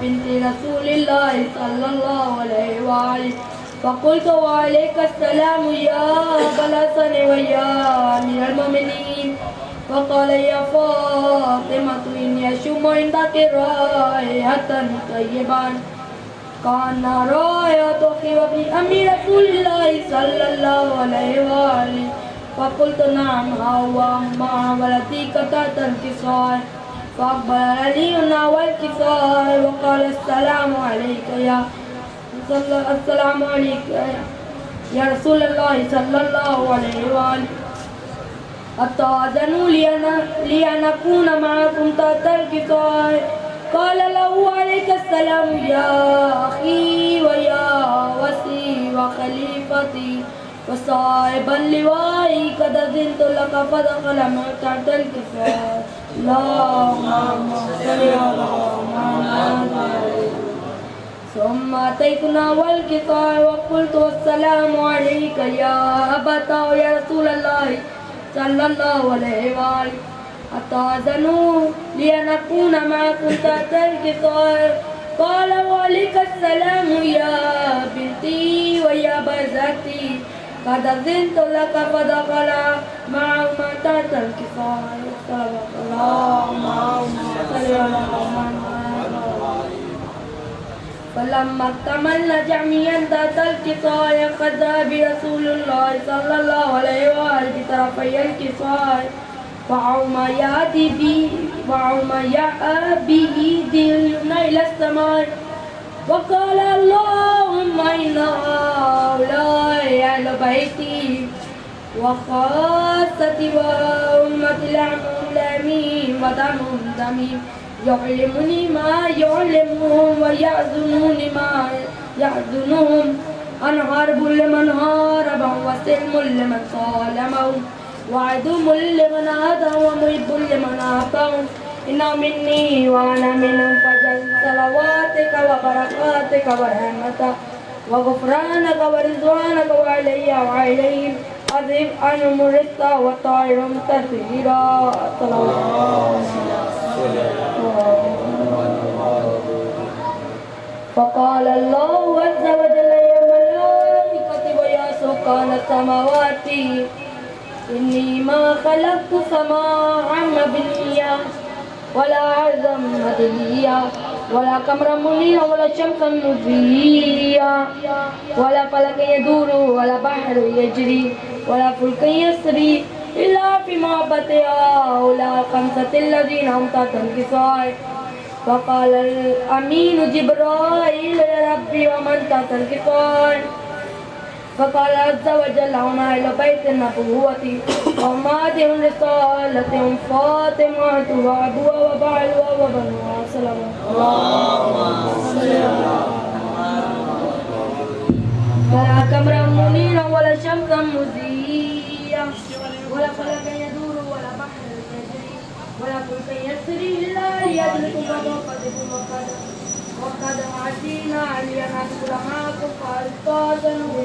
بنت رسول الله صلى الله عليه وآله فقلت وعليك السلام يا أبا الحسن ويا أمير المؤمنين فقال يا فاطمة إني أشم عندك رائحة طيبة كان رائحة خير أمير رسول الله صلى الله عليه وآله فقلت نعم هو مع ولدي تحت الكساء فأقبل علي نحو الكساء وقال السلام عليك يا رسول الله صلى الله عليه وآله أتأذنوا لي أن أكون معكم تحت الكساء قال له عليك السلام يا أخي ويا وسي وخليفتي وصاحب اللواء قد أذنت لك فدخل تحت الكساء اللهم صل على محمد ثم أتيتنا والكساء وقلت السلام عليك يا أبتا يا رسول الله صلى الله عليه وآله أتأذنوا لي أن أكون معكم تحت الكساء قال وعليك السلام يا بنتي ويا بزتي قد أذنت لك فدخل معهما تحت الكساء اللهم صل على محمد فلما اكتملنا جميعا تحت الكساء أخذ برسول الله صلى الله عليه وآله بطرفي الكساء وعما يأتي بيده اليمنى إلى السماء وقال اللهم إن هؤلاء أهل بيتي وخاصتي وأمتي لحمهم ودمهم دمي يعلمني ما يعلمهم ويحزنوني ما يحزنهم أنا حرب لمن حاربهم وسلم لمن صالمهم وعدو لمن عادهم ومحب لمن أحبهم إنه مني وأنا منهم فجل صلواتك وبركاتك ورحمتك وغفرانك ورضوانك وعلي وعليهم أذهب عنهم الرزق وطهرهم تطهيرا فقال الله عز وجل يا ملائكتي ويا سكان السماوات إني ما خلقت سماعا مبنيا ولا عرضا مدنيا ولا قمرا منيرا ولا شمسا مضيا ولا فلكا يدور ولا بحر يجري ولا فلك يسري إلا في محبة هؤلاء خمسة الذين هم تحت الكساء فقال الأمين جبرائيل يا ربي ومن تحت الكساء فقال عز وجل هم أهل بيت النبوة وأمهاتهم رسالتهم فاطمة وأبوها وبعلها وبنوها سلام اللهم صل على ولا قمرا منيرا ولا شمسا مضيا ولا فلكا يدور ولا بحر يجري ولا فلك يسري إلا ليدركم وقد عزينا عليا نذكر معكم فأستاذنوا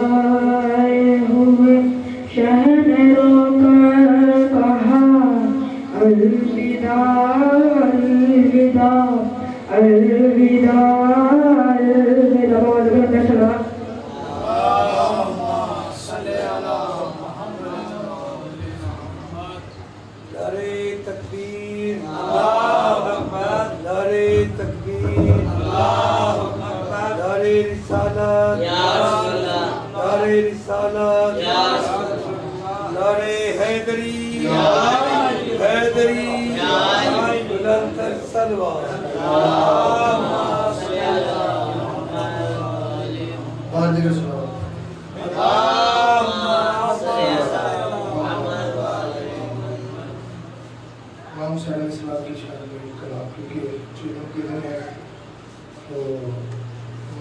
آئے ہوئے شہ نے رو کر کہا الوداع الوداع الوداع الوداع.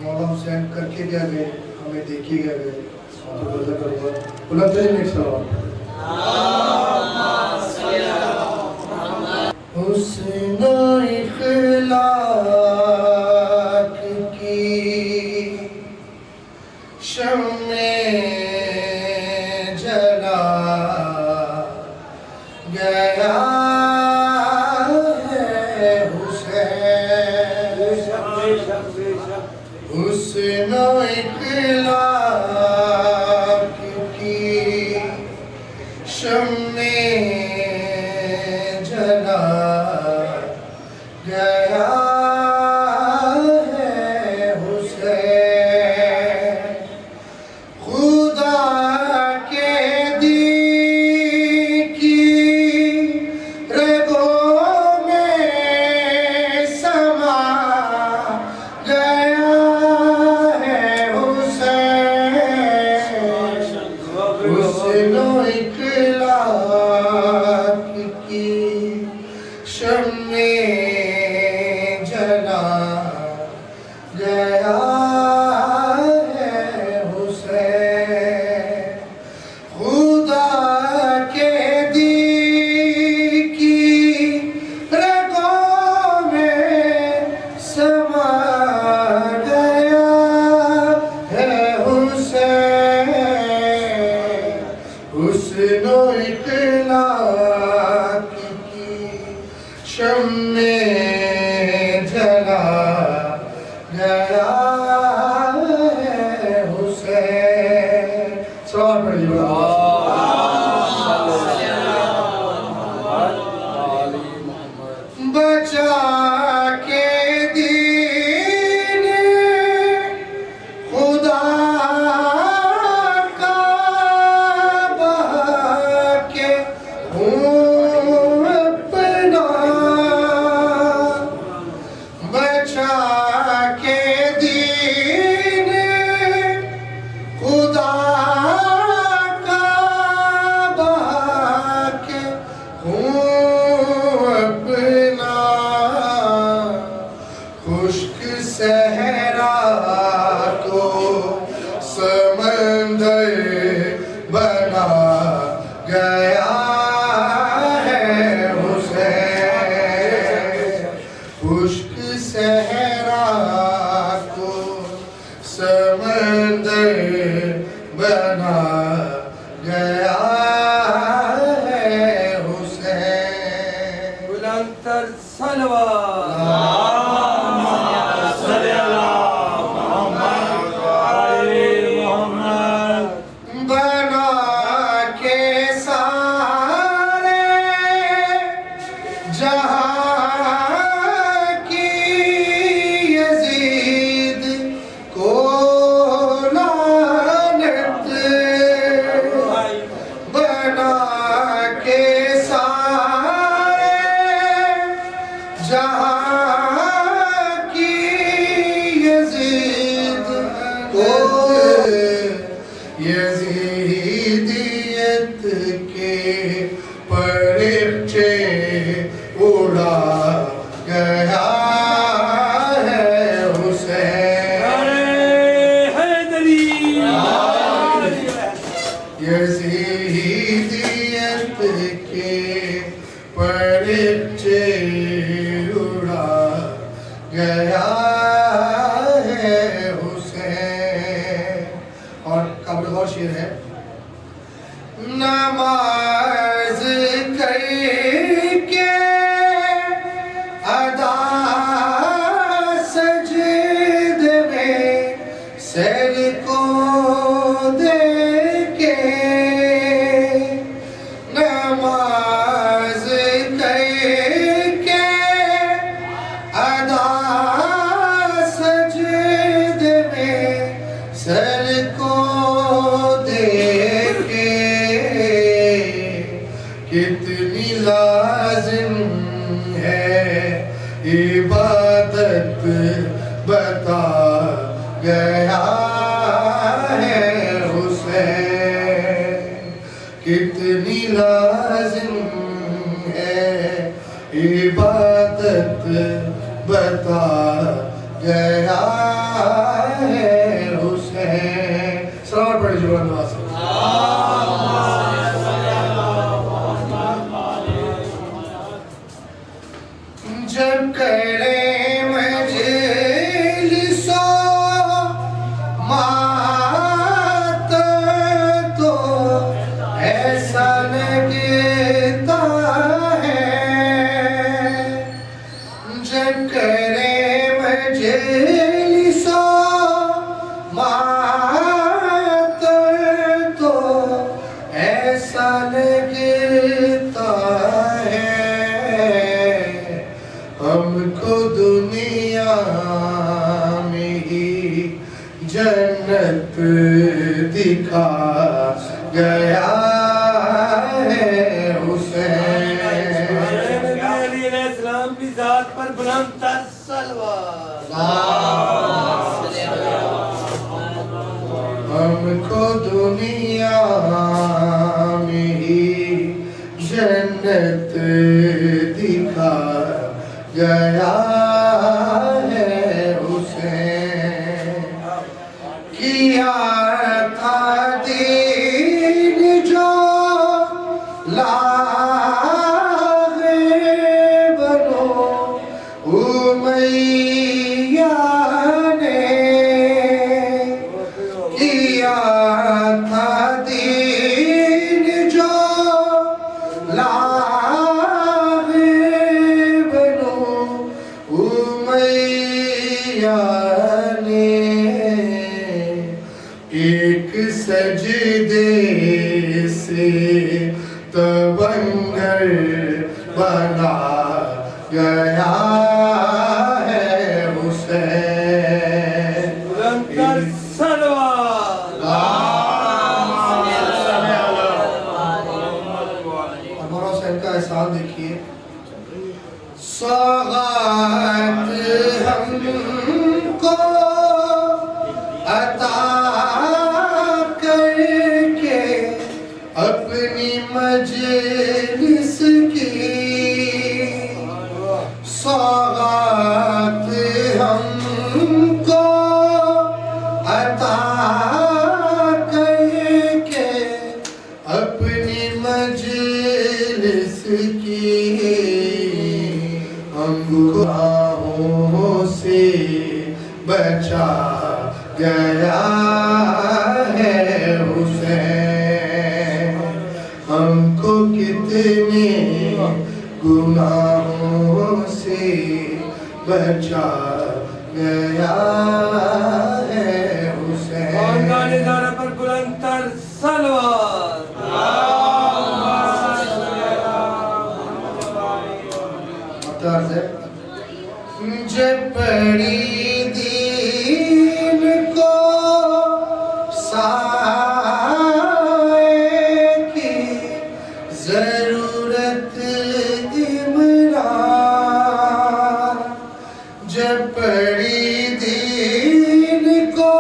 مولا حسین کر کے کیا گئے ہمیں دیکھے گیا گئے بلند ترین ایک سلام حسن و اخلاق کی شمع جلا گیا حسن و اخلاق کی شمع جلا گیا ہے حسین خدا کے دین کی رگوں میں سما گیا حسن و اخلاق کی شمع جلا گیا ہے حسین خدا کے دین کی رگوں میں سما گیا ہے حسین حسن و اخلاق کی شمع جلا گیا ہے حسین سلام پڑھیے بچا کے دین خدا کا بہا کے ہوں اپنا بچا کے دین خدا کا بہا کے ہوں اپنا خشک صحرا کو سمندر بنا گیا ہے حسین خشک صحرا کو سمندر بنا گیا ہے حسین بلند تر صلوات بنا کے سارے جہاں کی یزید کو لعنت بنا کے سارے جہاں کی یزید کو یزیدیت کے پرچے اڑا گیا ہے حسین یزیدیت کے پرچے اڑا گیا ہے حسین اور اور شعر ہے نماز کر کے ادا سجد میں سر کو دے کے نماز کر کے ادا سجد میں سر کو دے کے کتنی لازم ہے عبادت بتا گیا ہے حسین کتنی لازم ہے عبادت بتا گیا ہے حسین سلام پڑھ جو نواز جب کرے مجلس و ماتم تو ایسا لگتا ہے جب کرے مجلس و ماتم تو ایسا لگتا ہے ہم کو دنیا میں ہی جنت دکھا گیا ہے حسین نبی علیہ السلام کی ذات پر بلند تر صلوات ہم کو دنیا میں ہی جنت دکھا گیا ہے حسین کیا تھا دین جو لاغے بنو امیہ نے کیا تھا دین جو لاغے بنو امیہ نے ایک سجدے سے تونگر بنا گیا ہے حسین بلند تر صلوات مولا حسین کا احسان دیکھیے سوغات ہم کو عطا کر کے اپنی مجلس کی سوغات ہم کو عطا کر کے اپنی مجلس کی ہم گناہوں سے بچا گیا ہے حسین ہم کو کتنے گناہوں سے بچا گیا ہے حسین خاندان ادارہ پر بلند تر صلوات مطلب ہے جب پڑی دین کو سائے کی ضرورت عمران جب پڑی دین کو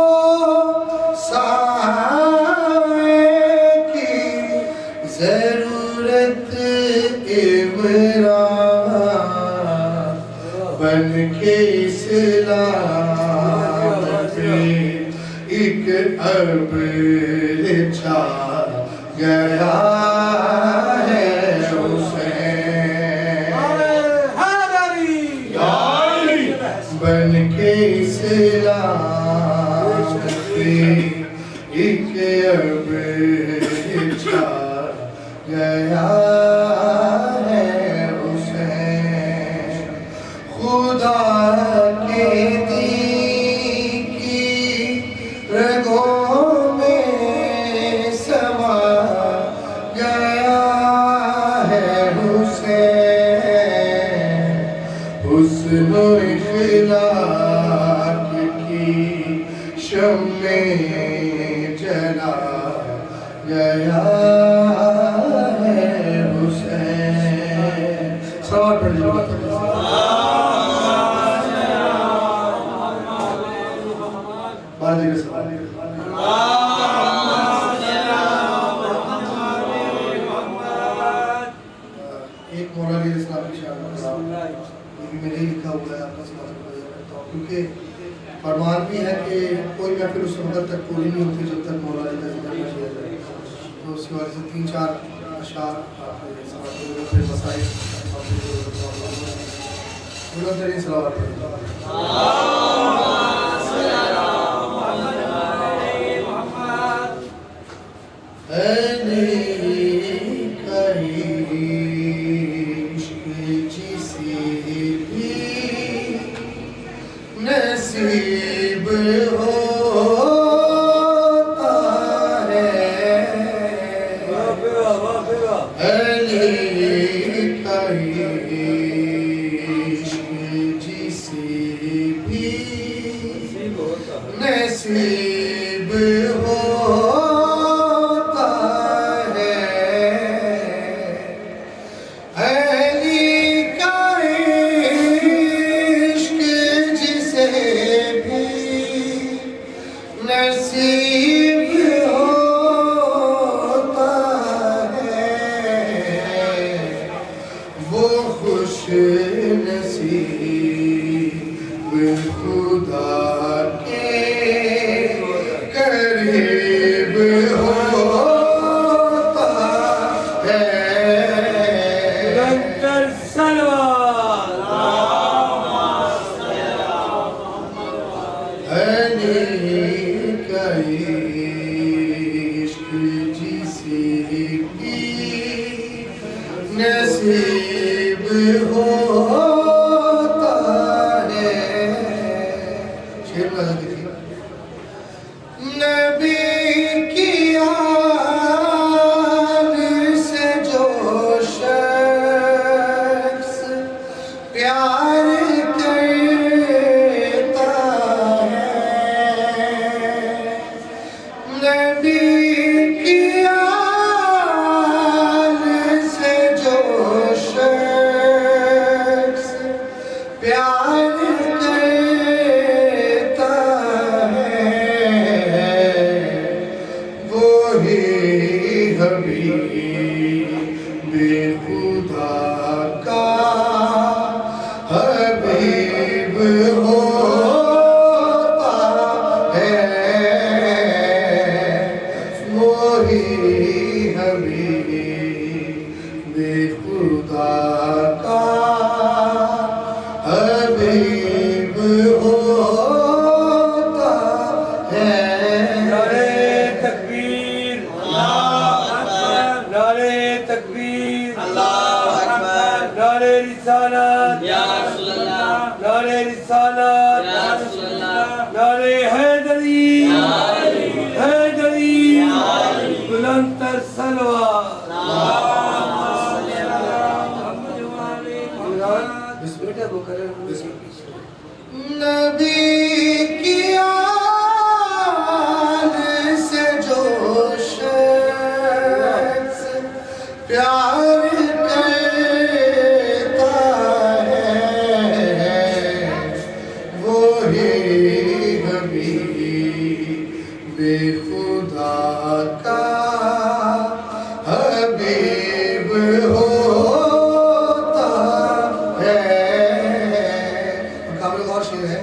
سائے کی ضرورت عمران بن کے اسلام پہ ایک ابر چھا گیا ہے حسین بن کے اسلام پہ ایک اب چھا گیا ہے حسین خدا کے دین کی رگوں میں سما گیا ہے حسین حسن و اخلاق کی شمع جلا گیا ہے حسین صلوات پڑھ ایک مولا علیہ السلام کی شان یہ بھی میں نے لکھا ہوا ہے آپ کا سمجھ کرتا ہوں کیونکہ فرمان بھی ہے کہ کوئی محفل اس وقت تک پوری نہیں ہوتی جب تک مولا علی کا ذکر نہ کیا جائے تو اس کی وجہ سے 3-4 اشعار آپ کے سمجھ پھر مسائل بلند ترین صلوات نصیب ہوتا ہے علی کا عشق جسے بھی نصیب ہوتا ہے علی کا عشق جسے بھی نصیب ہوتا ہے وہ خوش نصیب خدا کے قریب ہوتا ہے بلندر سلوات علی کا عشق جسے بھی نصیب ہوتا ہے شعر میں دیکھیے نبی کی آل سے جو شخص پیار کرتا ہے نبی کی آل سے جو شخص پیار کرتا ہے وہی حبیب خدا کا حبیب ہوتا ہے وہی حبیب خدا کا حبیب ہوتا ہے نعرے تکبیر نعرے تکبیر نعرے رسالت نعرے رسالت نعرے حیدری حیدری بلند تر صلوات نبی کی آل سے جو شخص پیار کرتا ہے وہی حبیب خدا کا حبیب ہوتا ہے قابل غور شعر ہے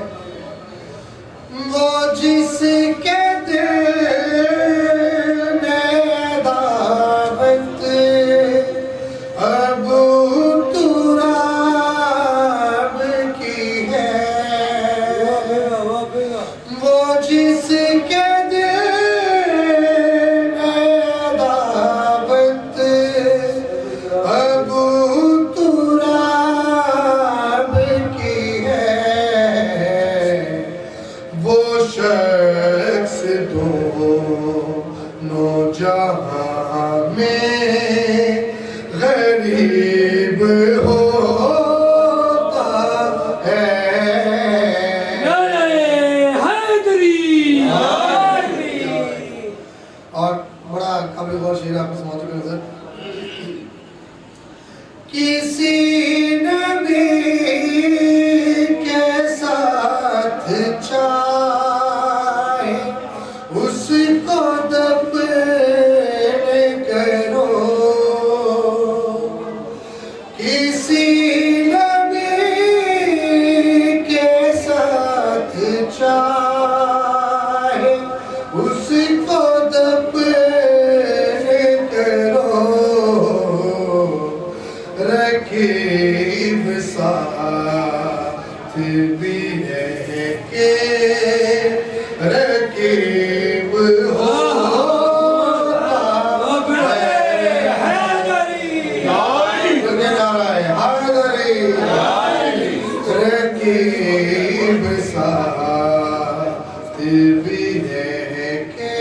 وہ جس کے دل میں دعوت ابو تراب کی ہے وہ جس کے دل دونوں جہاں میں غریب ہوتا ہے. اور بڑا قابل غور شعر آپ کو سماعت کی نظر. کسی نبی کے ساتھ چاہے اس کو دفن کرو. کسی نبی کے ساتھ چاہے اس کو دفن کرو. رکیب ساتھ بھی رہ کے رکیب ہوتا ہے. رکیب ساتھ بھی رہ کے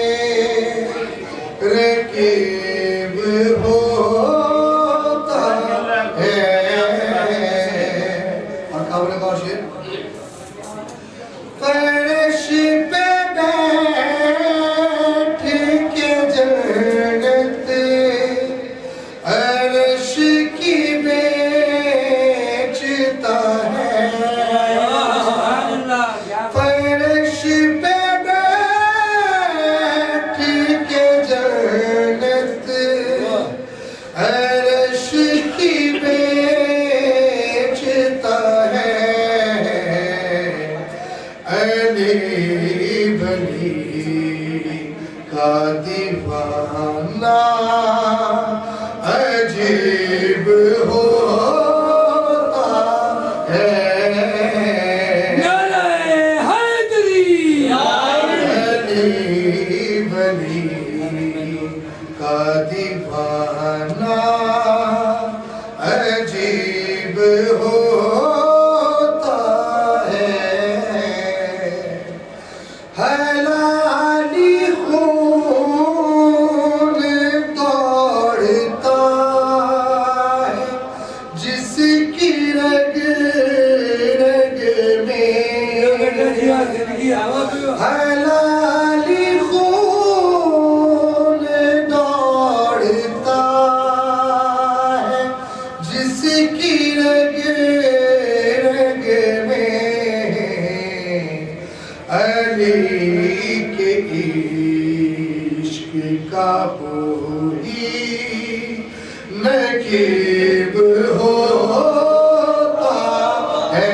رکیب ہوتا ہے. اور قابل غور شعر. فرش پہ بیٹھ کے جنت عرش کی بیچتا ہے. فرش پہ بیٹھ کے جنت عرش کی بیچتا ہے. علی بلی کا دیوانہ عجیب ہوتا ہے. علی بلی کا دیوانہ عجیب ہوتا ہے. حلالی خون دوڑتا ہے جس کی رگ رگ میں. حلالی خون دوڑتا ہے جس کی رگ رگ میں. علی کے عشق کا وہی نقیب ہوتا ہے.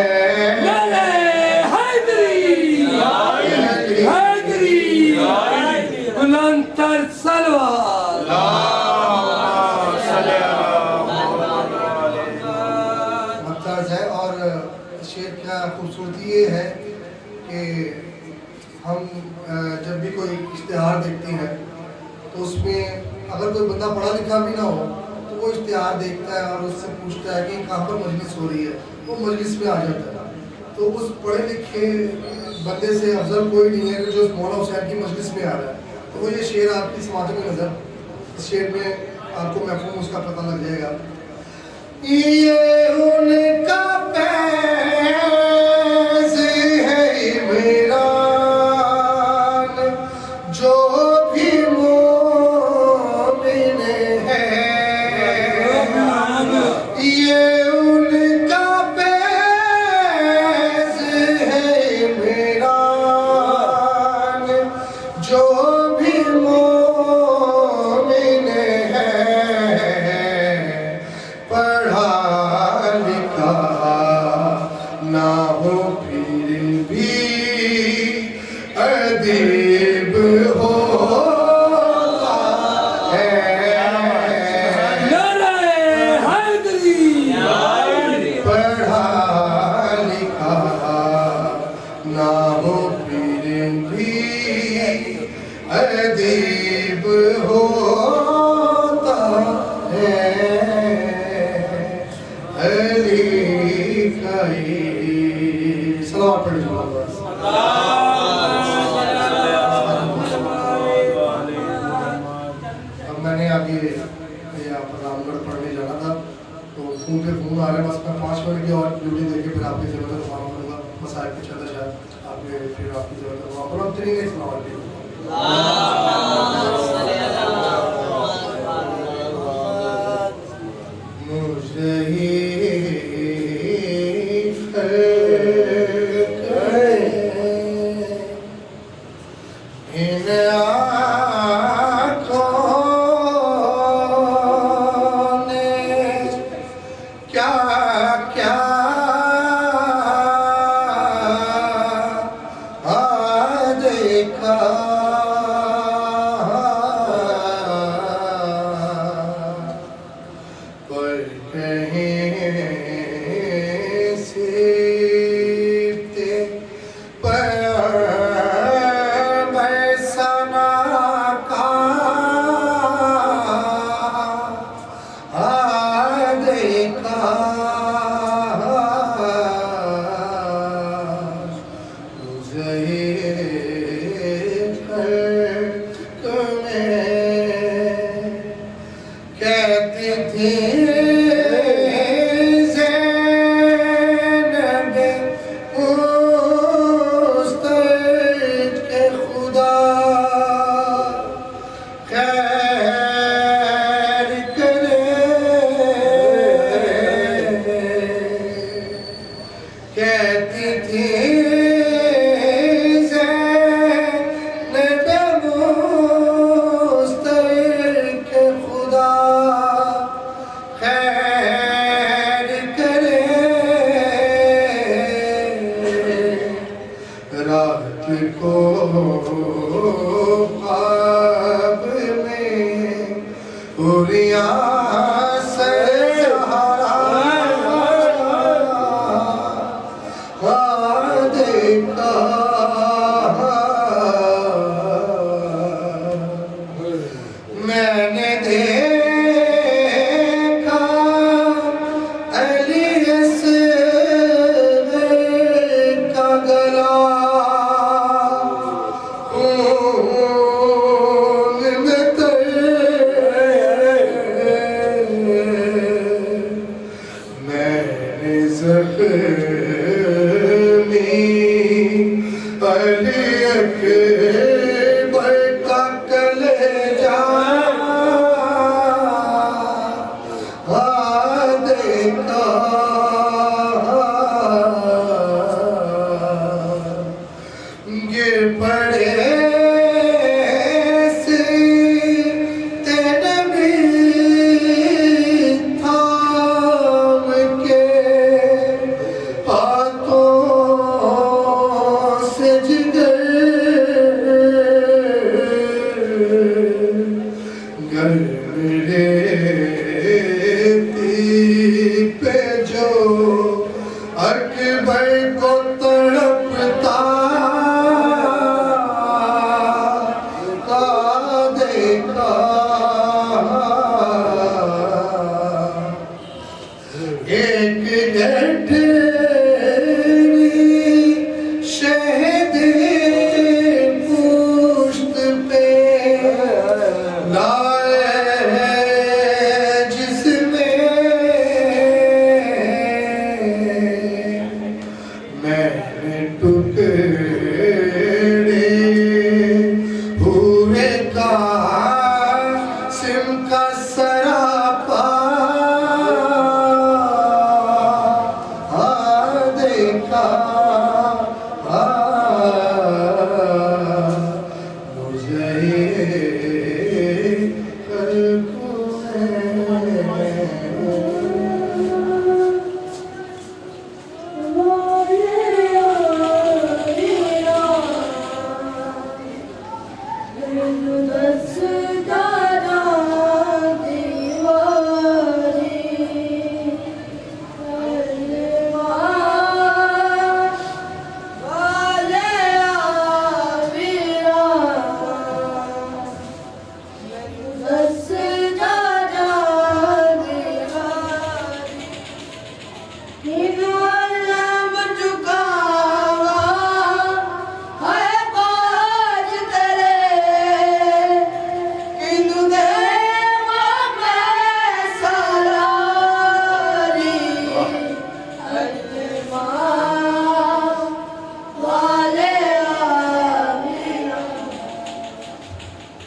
بلندتر سلوات. ممتاز ہے. اور شعر کا خوبصورتی یہ ہے کہ ہم جب بھی کوئی اشتہار دیکھتے ہیں تو اس میں اگر کوئی بندہ پڑھا لکھا بھی نہ ہو تو وہ اشتہار دیکھتا ہے اور اس سے پوچھتا ہے کہ کہاں پر مجلس ہو رہی ہے. وہ مجلس میں آ جاتا ہے. تو اس پڑھے لکھے بندے سے افضل کوئی نہیں ہے کہ جو مولانا حسین کی مجلس میں آ رہا ہے. تو وہ یہ شعر آپ کی سماعت میں نظر. اس شعر میں آپ کو مفہوم اس کا پتہ لگ جائے گا. یہ ان کا فیض ہے عمران جو بھی مومن ہے. یہ ان کا فیض ہے عمران جو بھی مومن ہے. پڑھا لکھا نہ ہو پھر بھی ادیب ہوتا ہے. پڑھا لکھا نہ ہو پھر بھی ادیب ہوتا ہے. علی کا سلام پڑھ کہ یہاں پر رام گڑھ پڑھنے جانا تھا، تو فون پہ فون آ رہا ہے، بس میں 5 منٹ کی اور ڈیوٹی دے کے پھر آپ کی ضرورت کروانا پڑوں گا، مسائل پہ چلتا شاید آپ کے پھر آپ کی ضرورت کروانا پڑوں گا. تین کے سلام علیکم.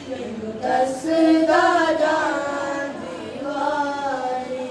دسگا جان دیواری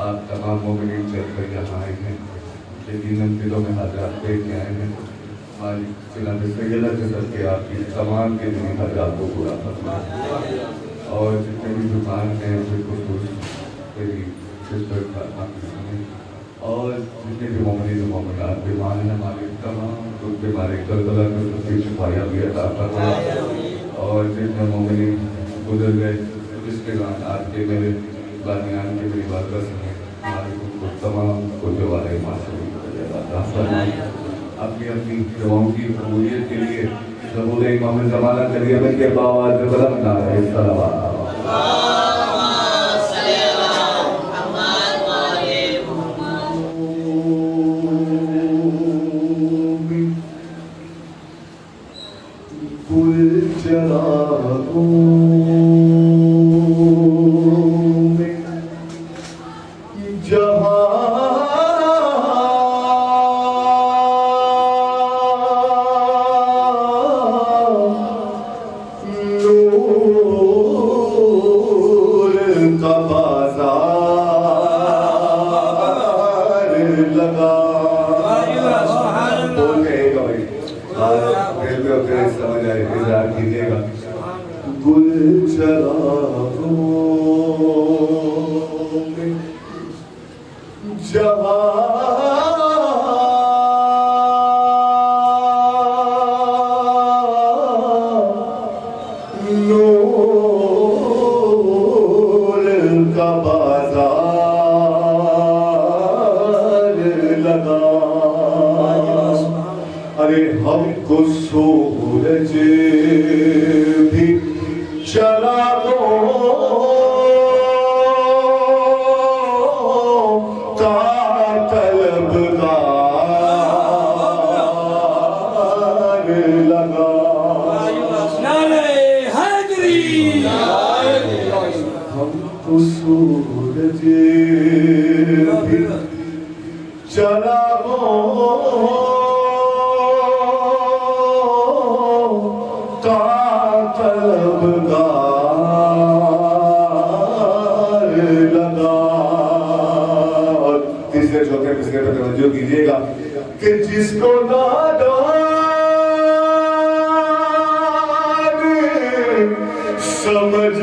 آپ تمام مومنین چل کر یہاں آئے ہیں، یقیناً دلوں میں حاجات لے کے آئے ہیں۔ مالک جناب سیدہ جزر کے آپ کی تمام کے دینی حاجات کو پورا فرمائے، اور جتنے بھی دکان ہیں بالخصوص میری سسٹر کا اور جتنے بھی مومنین و مومنات بیمار ہیں مالک تمام ان بیماری کربلا میں کی شفایا بھی عطا فرمائے، اور جتنے مومنین گزر گئے جس کے بعد آج کے میرے بانیان کے میری بات کر سکیں مالک ان کو تمام کو دوارے معصومی عطا فرمائے۔ اپنی اپنی دعاؤں کی قبولیت کے لیے ضرور امام زمانہ کریے میں کے باوات بلند نعرہ صلوات ہم کو سورج بھی چراغوں کا طلبگار لگا، نعرہ حیدری، ہم کو سورج بھی چراغوں چوتھے مصرے پر توجہ کیجئے گا کہ جس کو نادان سمجھ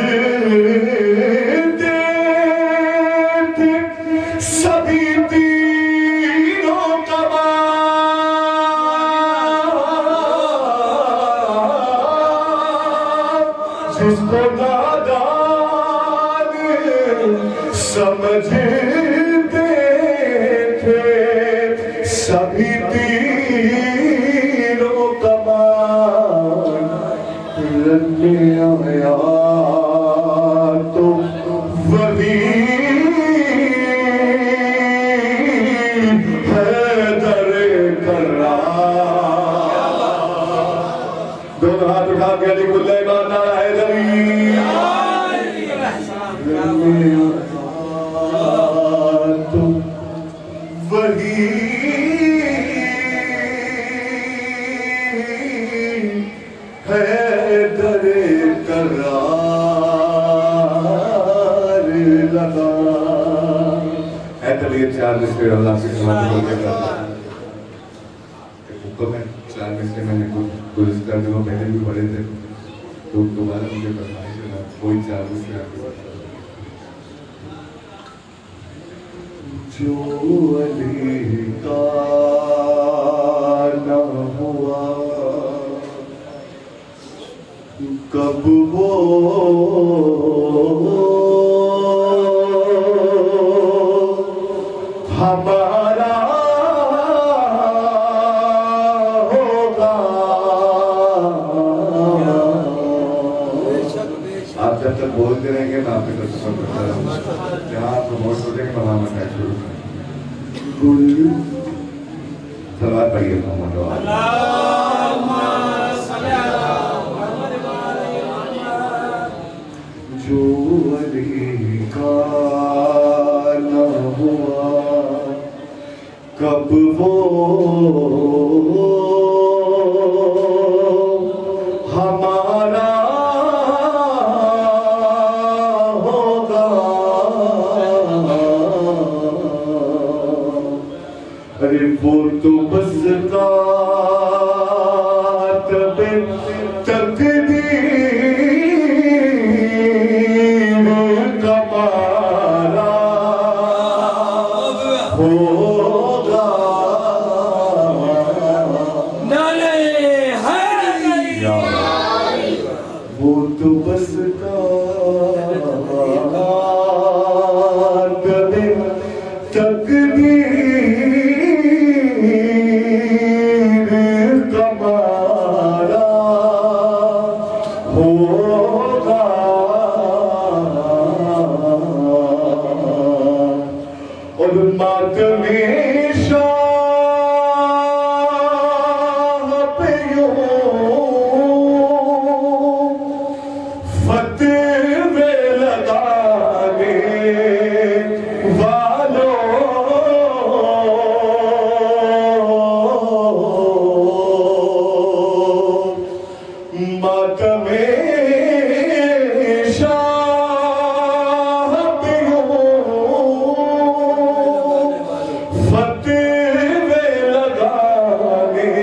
سمجھتے تھے سبھی تیروں کمان رکھنے آیا تو وہی حیدر کرار. دونوں ہاتھ اٹھا کے علی کل ایمان نعرہ حیدری. تو وہی حیدر کرار لگا. اے طبیعت چار مصرے اللہ کی سماعت ہو کے کرتا ہے. حکم ہے چار مصرے میں نے گزشتہ دنوں پہلے بھی پڑھے تھے تو دوبارہ مجھے فرمائش ہے کوئی چار مصرے آپ کے پاس. جو علی کا نہ ہوا کب وہ ہمارا ہوگا. آپ جب تک بولتے رہیں گے میں آپ کے تصور کرتا رہوں گا. جہاں آپ پروموٹ ہوتے ہیں وہاں میں ٹیک شروع کریں. صلوات پڑھیے محمد اللہم صلی علی محمد جو علی کا نہ ہوا کب وہ ہمارا ہوگا. ارے وہ تو بس کاتب تقدیر کمالا ہوگا. نعرہ حیدری. وہ تو بس کاتب تقدیر کمالا ہوگا. اور ماتم شاہ پہ یوں فتوے لگانے والوں ماتم شاہ پہ یوں فتوے لگانے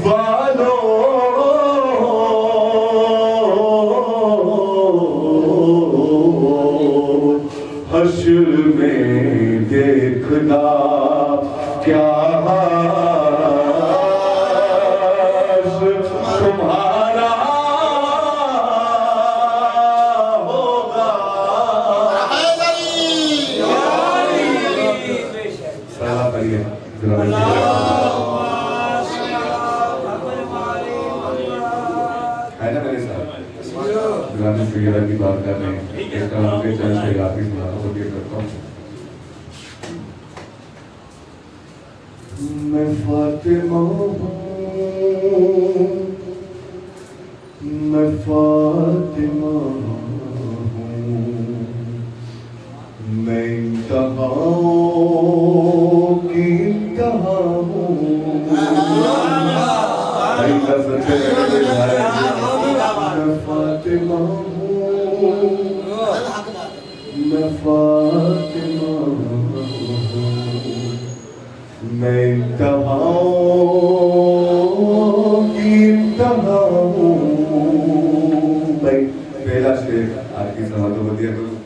والوں حشر میں دیکھنا کیا تمہارا ہوگا. صلاح پڑھیے ہے نا میرے ساتھ. جناب سیدہ کی بات کر رہے ہیں اس کلام کے چند سے یادی سناتا ہوں یہ کرتا ہوں. میں فاطمہ ہوں میں فاطمہ ہوں میں انتہاؤں کی انتہا ہوں. میں فاطمہ ہوں میں فاطمہ ہوں میں انتہاؤں کی انتہا ہوں. بھائی پہلا شعر آپ کی سماعت کو دیا کروں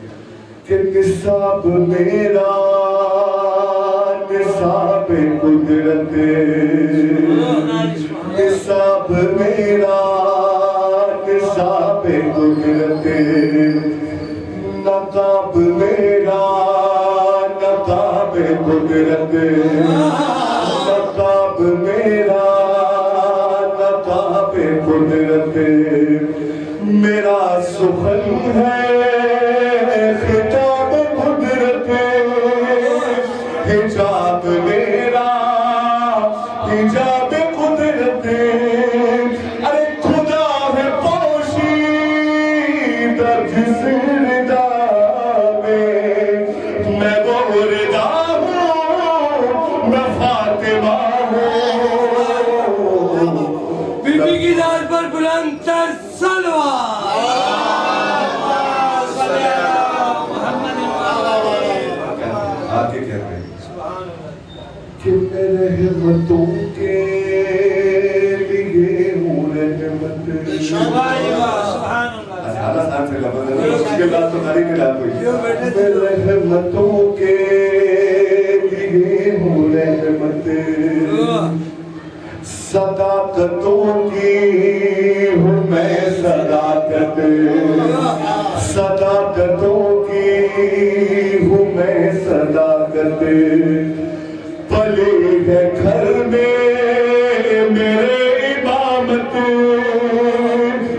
کہ نصاب میرا نصاب قدرت نصاب میرا نصاب قدرت نہ نقاب میرا نقاب قدرت نقاب میرا نقاب قدرت میرا سخن ہے خطاب قدرت حجاب میرا حجاب قدرت ارے خدا ہے پوشی در جس ردا میں وہ ردا ہوں میں فاطمہ ہوں بی بی کی ذات پر بلند تر صلوات آگے کہتے ہیں کہ میں رحمتوں کے لیے ہوں رحمت آسان سے لفظ ہے اس کے بعد تو خالی ملا کوئی میں رحمتوں کے لیے ہوں رحمت صداقتوں کی ہوں میں صداقت صداقتوں کی ہوں میں صداقت پلی ہے گھر میں میرے امامت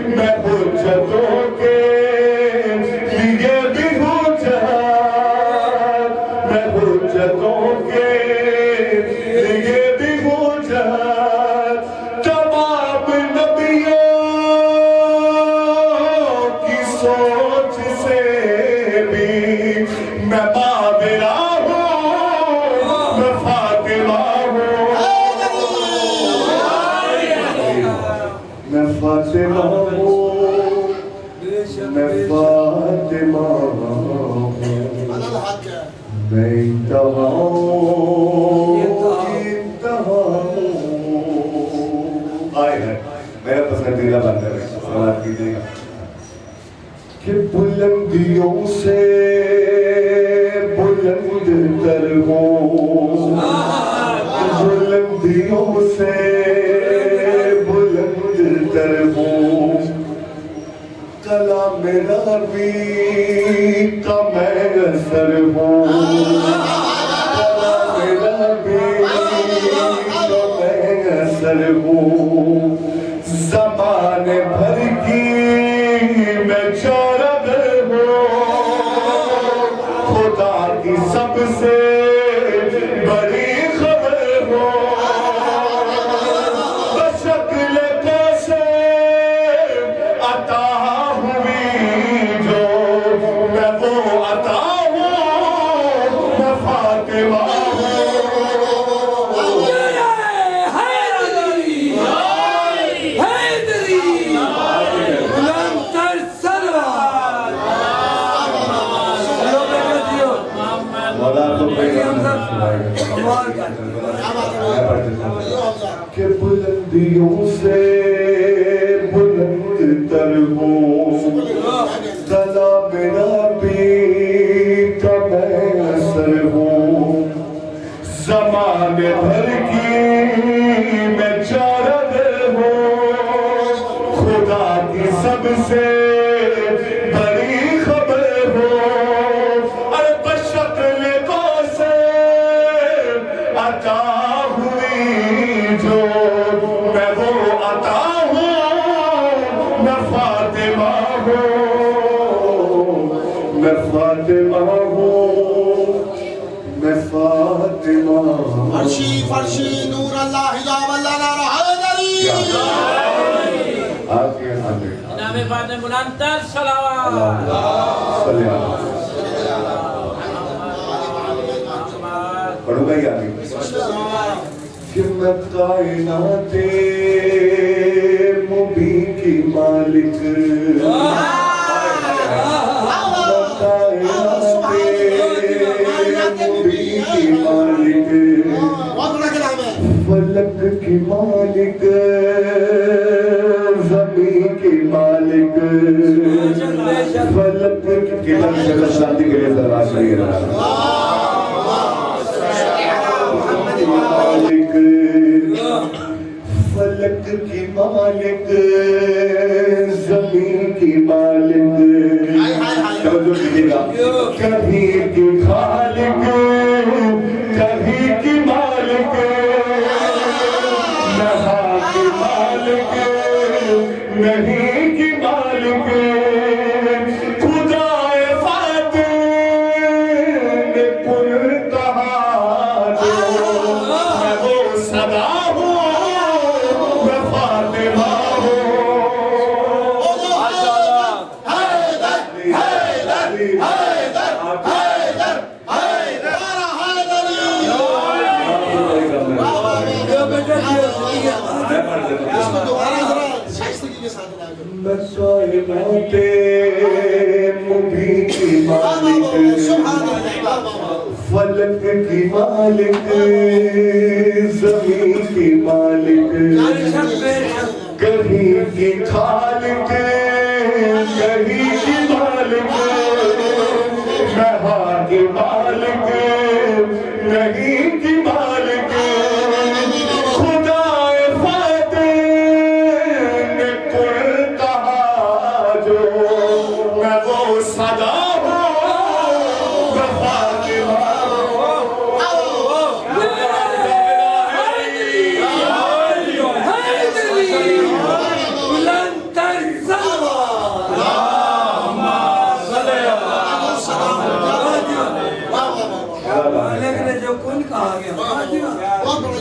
میں حجتوں کے لیے بھی حجت میں حجتوں کے لیے بھی حجت تمام نبیوں کی سوچ سے بھی میں بابرا ہوں میں فاطمہ ہوں میں فاطمہ ہوں میں فاطمہ ہوں میں انتہا میرا پسندیدہ بندر ہے سوال کیجیے گا کہ بلندیوں سے بلند تر ہوں بلندیوں سے بلند تر ہوں کلام ربی کا میں اثر ہوں کلام ربی کا میں اثر ہوں زمانے بھر کی میں چورب ہوں خدا کی سب سے بڑی خبر ہوں بشکل کیسے عطا ہوئی جو میں وہ عطا ہوں میں فاطمہ کہ بلندیوں سے بلند تر ہوں کلام ربی کا میں اثر ہوں زمانے بھر کی میں چارد ہوں خدا کی سب سے بڑی خبر ہوں ارے بشکل سے عطا ہوئی جو میں وہ عطا ہوں میں فاطمہ ہوں میں فاطمہ ہوں میں فاطمہ ہوں فرشی فرشی نور اللہ حجاب اللہ نار حیدری آپ کے سامنے نام فاطمہ بلند تر صلوات صلی اللہ پڑھو گا یا نہیں کہ میں کائنات مبین کی مالک مبین کی مالک فلک کی مالک زمین کی مالک فلک کی مالک شادی کے لیے درواز نہیں رہا فلک کی مالک زمین کی مالک دیکھیے گا کہیں کی خالق کہیں کی مالک نہا کی مالک نہیں کی مالک خدائے فاتح نے کن کہا جو میں وہ صدا ہوں میں فاطمہ فلک کی مالک زمین کی مالک کہیں کی خالق کہیں کی مالک نہا کی مالک نہیں کی مالک خدائے فاتح نے کن کہا جو میں وہ صدا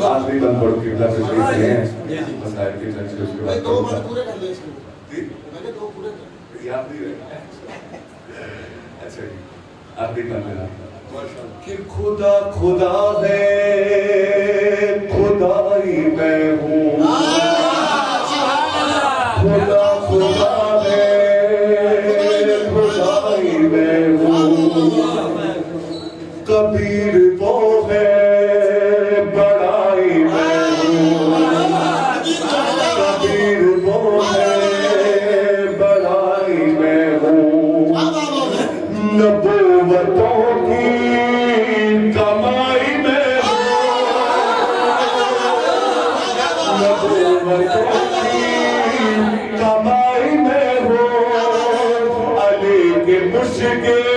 آخری بند پڑھ کے اللہ تشریف لے ہیں مسائل کی چرچے اس کے بعد دو بار پورے کر لیں اس کے میں نے دو پورے کر یاد نہیں رہے اچھا جی آخری بند لینا کہ خدا خدا ہے خدائی میں ہوں خدا خدا ہے خدائی میں ہوں کبیر وہ ہے کمائی میں ہو علی کے مشکل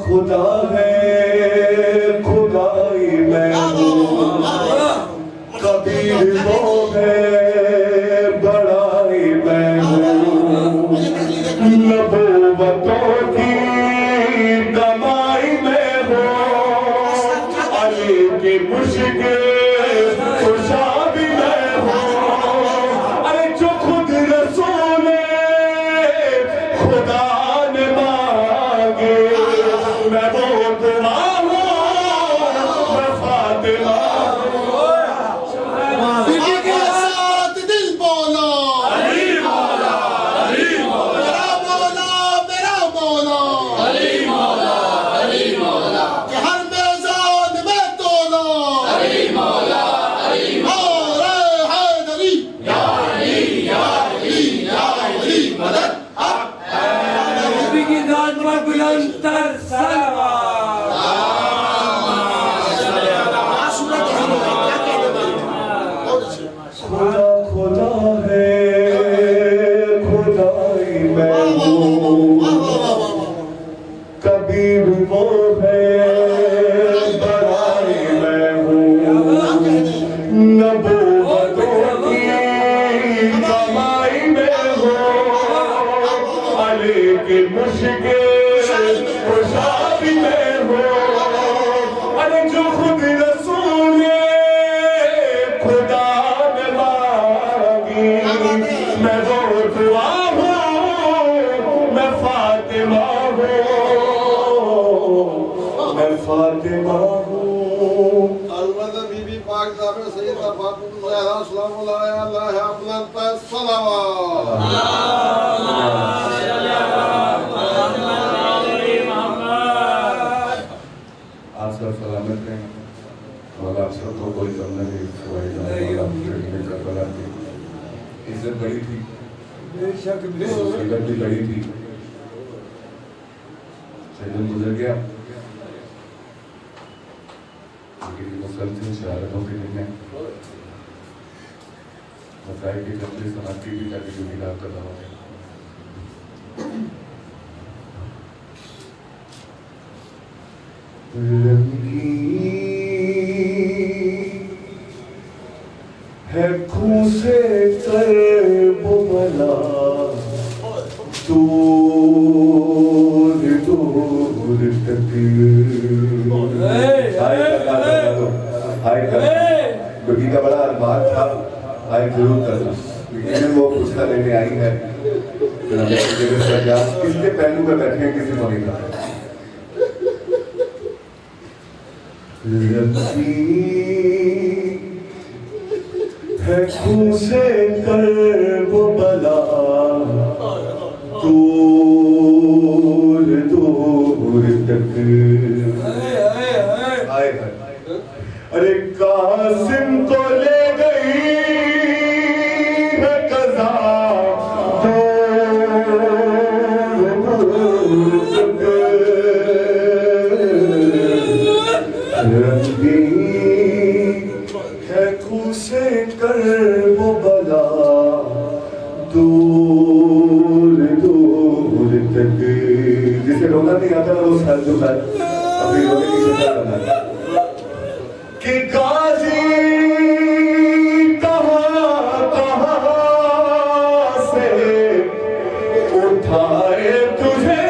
خدا ہے خدائی میں ہوں کبیر وہ ہے بڑائی میں ہوں نبوتوں کی کمائی میں ہوں علی کی مشکل خوشا بھی میں ہوں ارے جو خود رسول خدا نے مانگے میں وہ دعا ہوں میں فاطمہ بی بی کے ساتھ دل بولا علی مولا علی مولا میرا مولا علی مولا علی مولا کہ ہر میزان میں تولا علی مولا علی مولا حیدری یا علی یا علی یا علی مدد نبی کی ذات پر بلند تر صلوات خدا خدا ہے خدائی میں ہوں کبیر وہ ہے بڑائی میں ہوں نبوتوں کی کمائی میں ہوں علی کی مشکل خوشا بھی میں ہوں ارے جو خود رسول خدا نے مانگی میں وہ دعا ہوں میں فاطمہ ہوں میں فاطمہ ہوں البتہ بی بی پاک صاحب سیدہ فاطمہ زہرا سلام اللہ علیہ افضل الصلوات آپ سب سلامت ہیں مولا آپ سب کو کوئی کم نہ نہیں سوائے مولا شہید کربلا کی عزت بڑی تھی، بے شک عزت بھی بڑی تھی. سجن گزر گیا لیکن مسلسل شہادتوں کے دن ہے. بتائے کہ جب سماعتی بھی تاکہ جو ملا کر رہا ہے رنگی ہے خون سے کرب ملا دور دور تک. بگی کا بڑا ارمان تھا ہائے ضرور کرنا، لیکن وہ پوچھنا لینے آئی ہے کس کے پہلو پہ بیٹھے ہیں کسی کو نہیں تھا. ہے خون سے کرب بلا دور دور تک. ارے قاسم کو لے گئی ہے قضا دور تک. رنگی ہے خون سے کرب بلا دور دور تک. جسے رونا نہیں آتا وہ سر جھکائے اپنی رونے کی شکل بناتا کہ غازی کہاں کہاں سے اٹھائے تجھے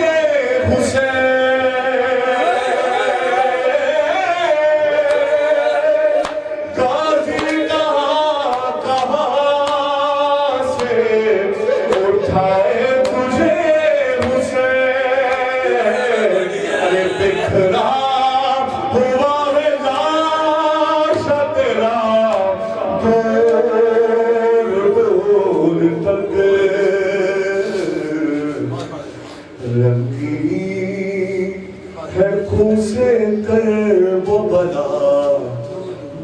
خون سے کرب بلا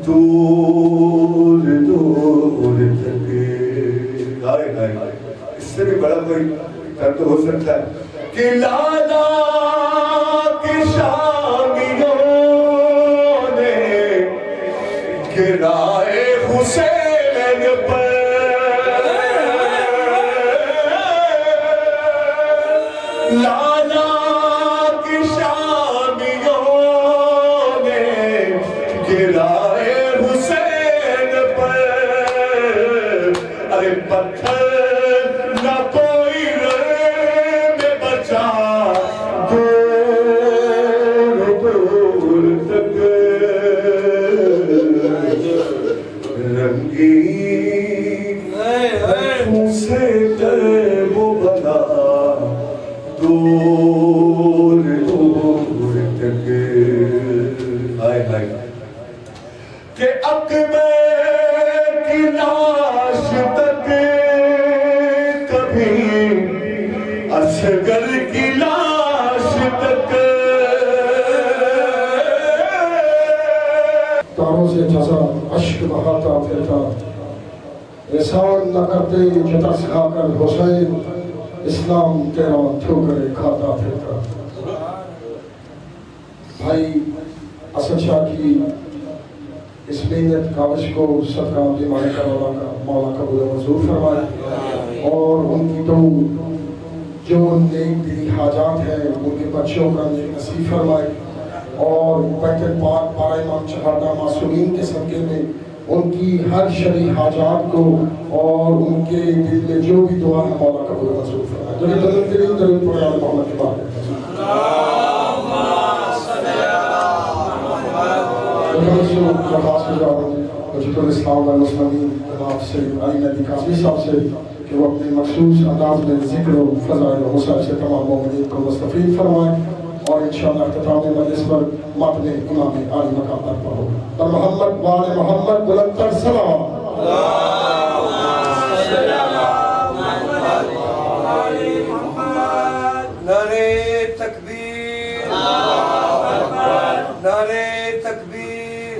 دور دور تک. ہائے ہائے اس سے بھی بڑا کوئی درد ہو سکتا ہے کہ لالا کی شامیوں نے گرائے حسین پر. لالا کی شامیوں نے گرائے حسین پر. ارے پتھر نہ کوئی میں بچا دور دور تک. رنگی خون سے کرب بلا دور دور تک. ہائے ہائے کہ اکبر کی لاش تک کبھی اصغر کی لاش تک. تاروں سے جزا اشک بہاتا پھرتا احسان نہ کرتے جتا سکھا کر حسین اسلام تیرا ٹھوکرے کھاتا پھرتا. بھائی اسد شاہ کی اس محنت کاوش کو صدقہ بیماری کا مولا قبول منظور فرمائے اور ان کی تو جو نیک دلی حاجات ہیں ان کے بچوں کا نیک نصیب فرمائے اور بیت الپاک پارہ امام چہارہ معصومین کے صدقے میں ان کی ہر شرعی حاجات کو اور ان کے دل میں جو بھی دعا ہے مولا قبول منظور فرمائے. درود پڑھیں آل محمد کے بعد. درخواست گزار ہوں وجود الاسلام والمسلمین جناب سید علی ندی قاسمی صاحب سے کہ وہ اپنے مخصوص انداز میں ذکر و فضائل و مصائب سے تمام مومنین کو مستفید فرمائیں اور انشاءاللہ اختتام مجلس پر متن امام عالی مقام برپا ہوگا. اور محمد وآل محمد بلند تر سلام. نعرے تکبیر، نعرے تکبیر.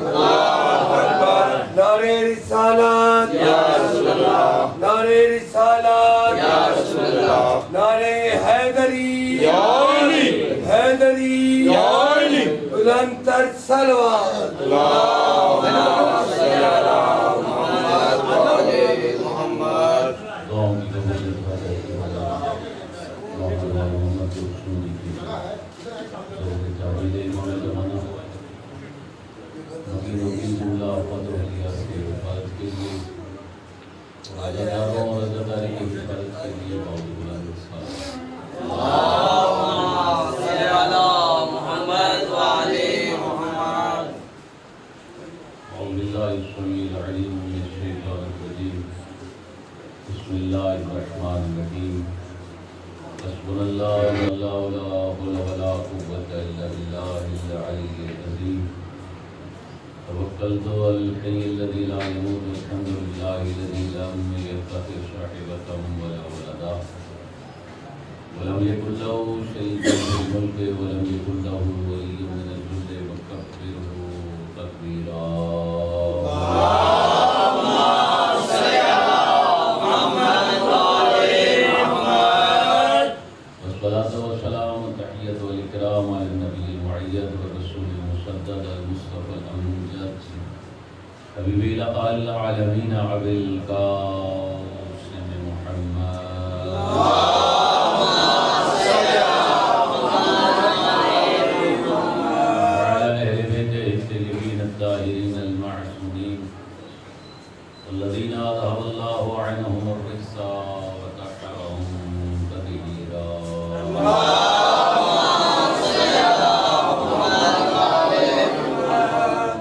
نعرہ رسالت یا رسول اللہ، نعرہ رسالت یا رسول اللہ، نعرہ حیدری یا علی، حیدری یا علی، بلند تر صلوات اللہم صلی علی محمد و آل محمد۔ دعاؤں کی قبولیت حاضر کی حضرات محمد و محمد کو سنی کی ضرور تعبیر امام زمانہ مکینوں کی جملہ افت و حلیات کے حفاظت کے لیے عزاداروں اور عزاداری کی حفاظت کے لیے بہت بلند صلوات اللہم صلی علی محمد و آل محمد۔ اعوذ باللہ السمیع العلیم من الشیطان الرجیم بسم اللہ الرحمن الرحیم حسبنا اللہ لا حول ولا قوة الا باللہ العلی العظیم توکلت علی الحی الذی لا يموت الحمد للہ الذی لم يتخذ صاحبة ولا ولدا ولم يكن له شريك في الملك ولم يكن له ولي من الذل وكبره تكبيرا والصلاة والسلام والتحية والإكرام على النبي المعيد والرسول المسدد المصطفى الأمجد حبيبي لقاء العالمين أبي القاسم محمد وعلى أهل بيته الطيبين الطاهرين المعصومين الذين أذهب الله عنهم الرجس وطهرهم تطهيرا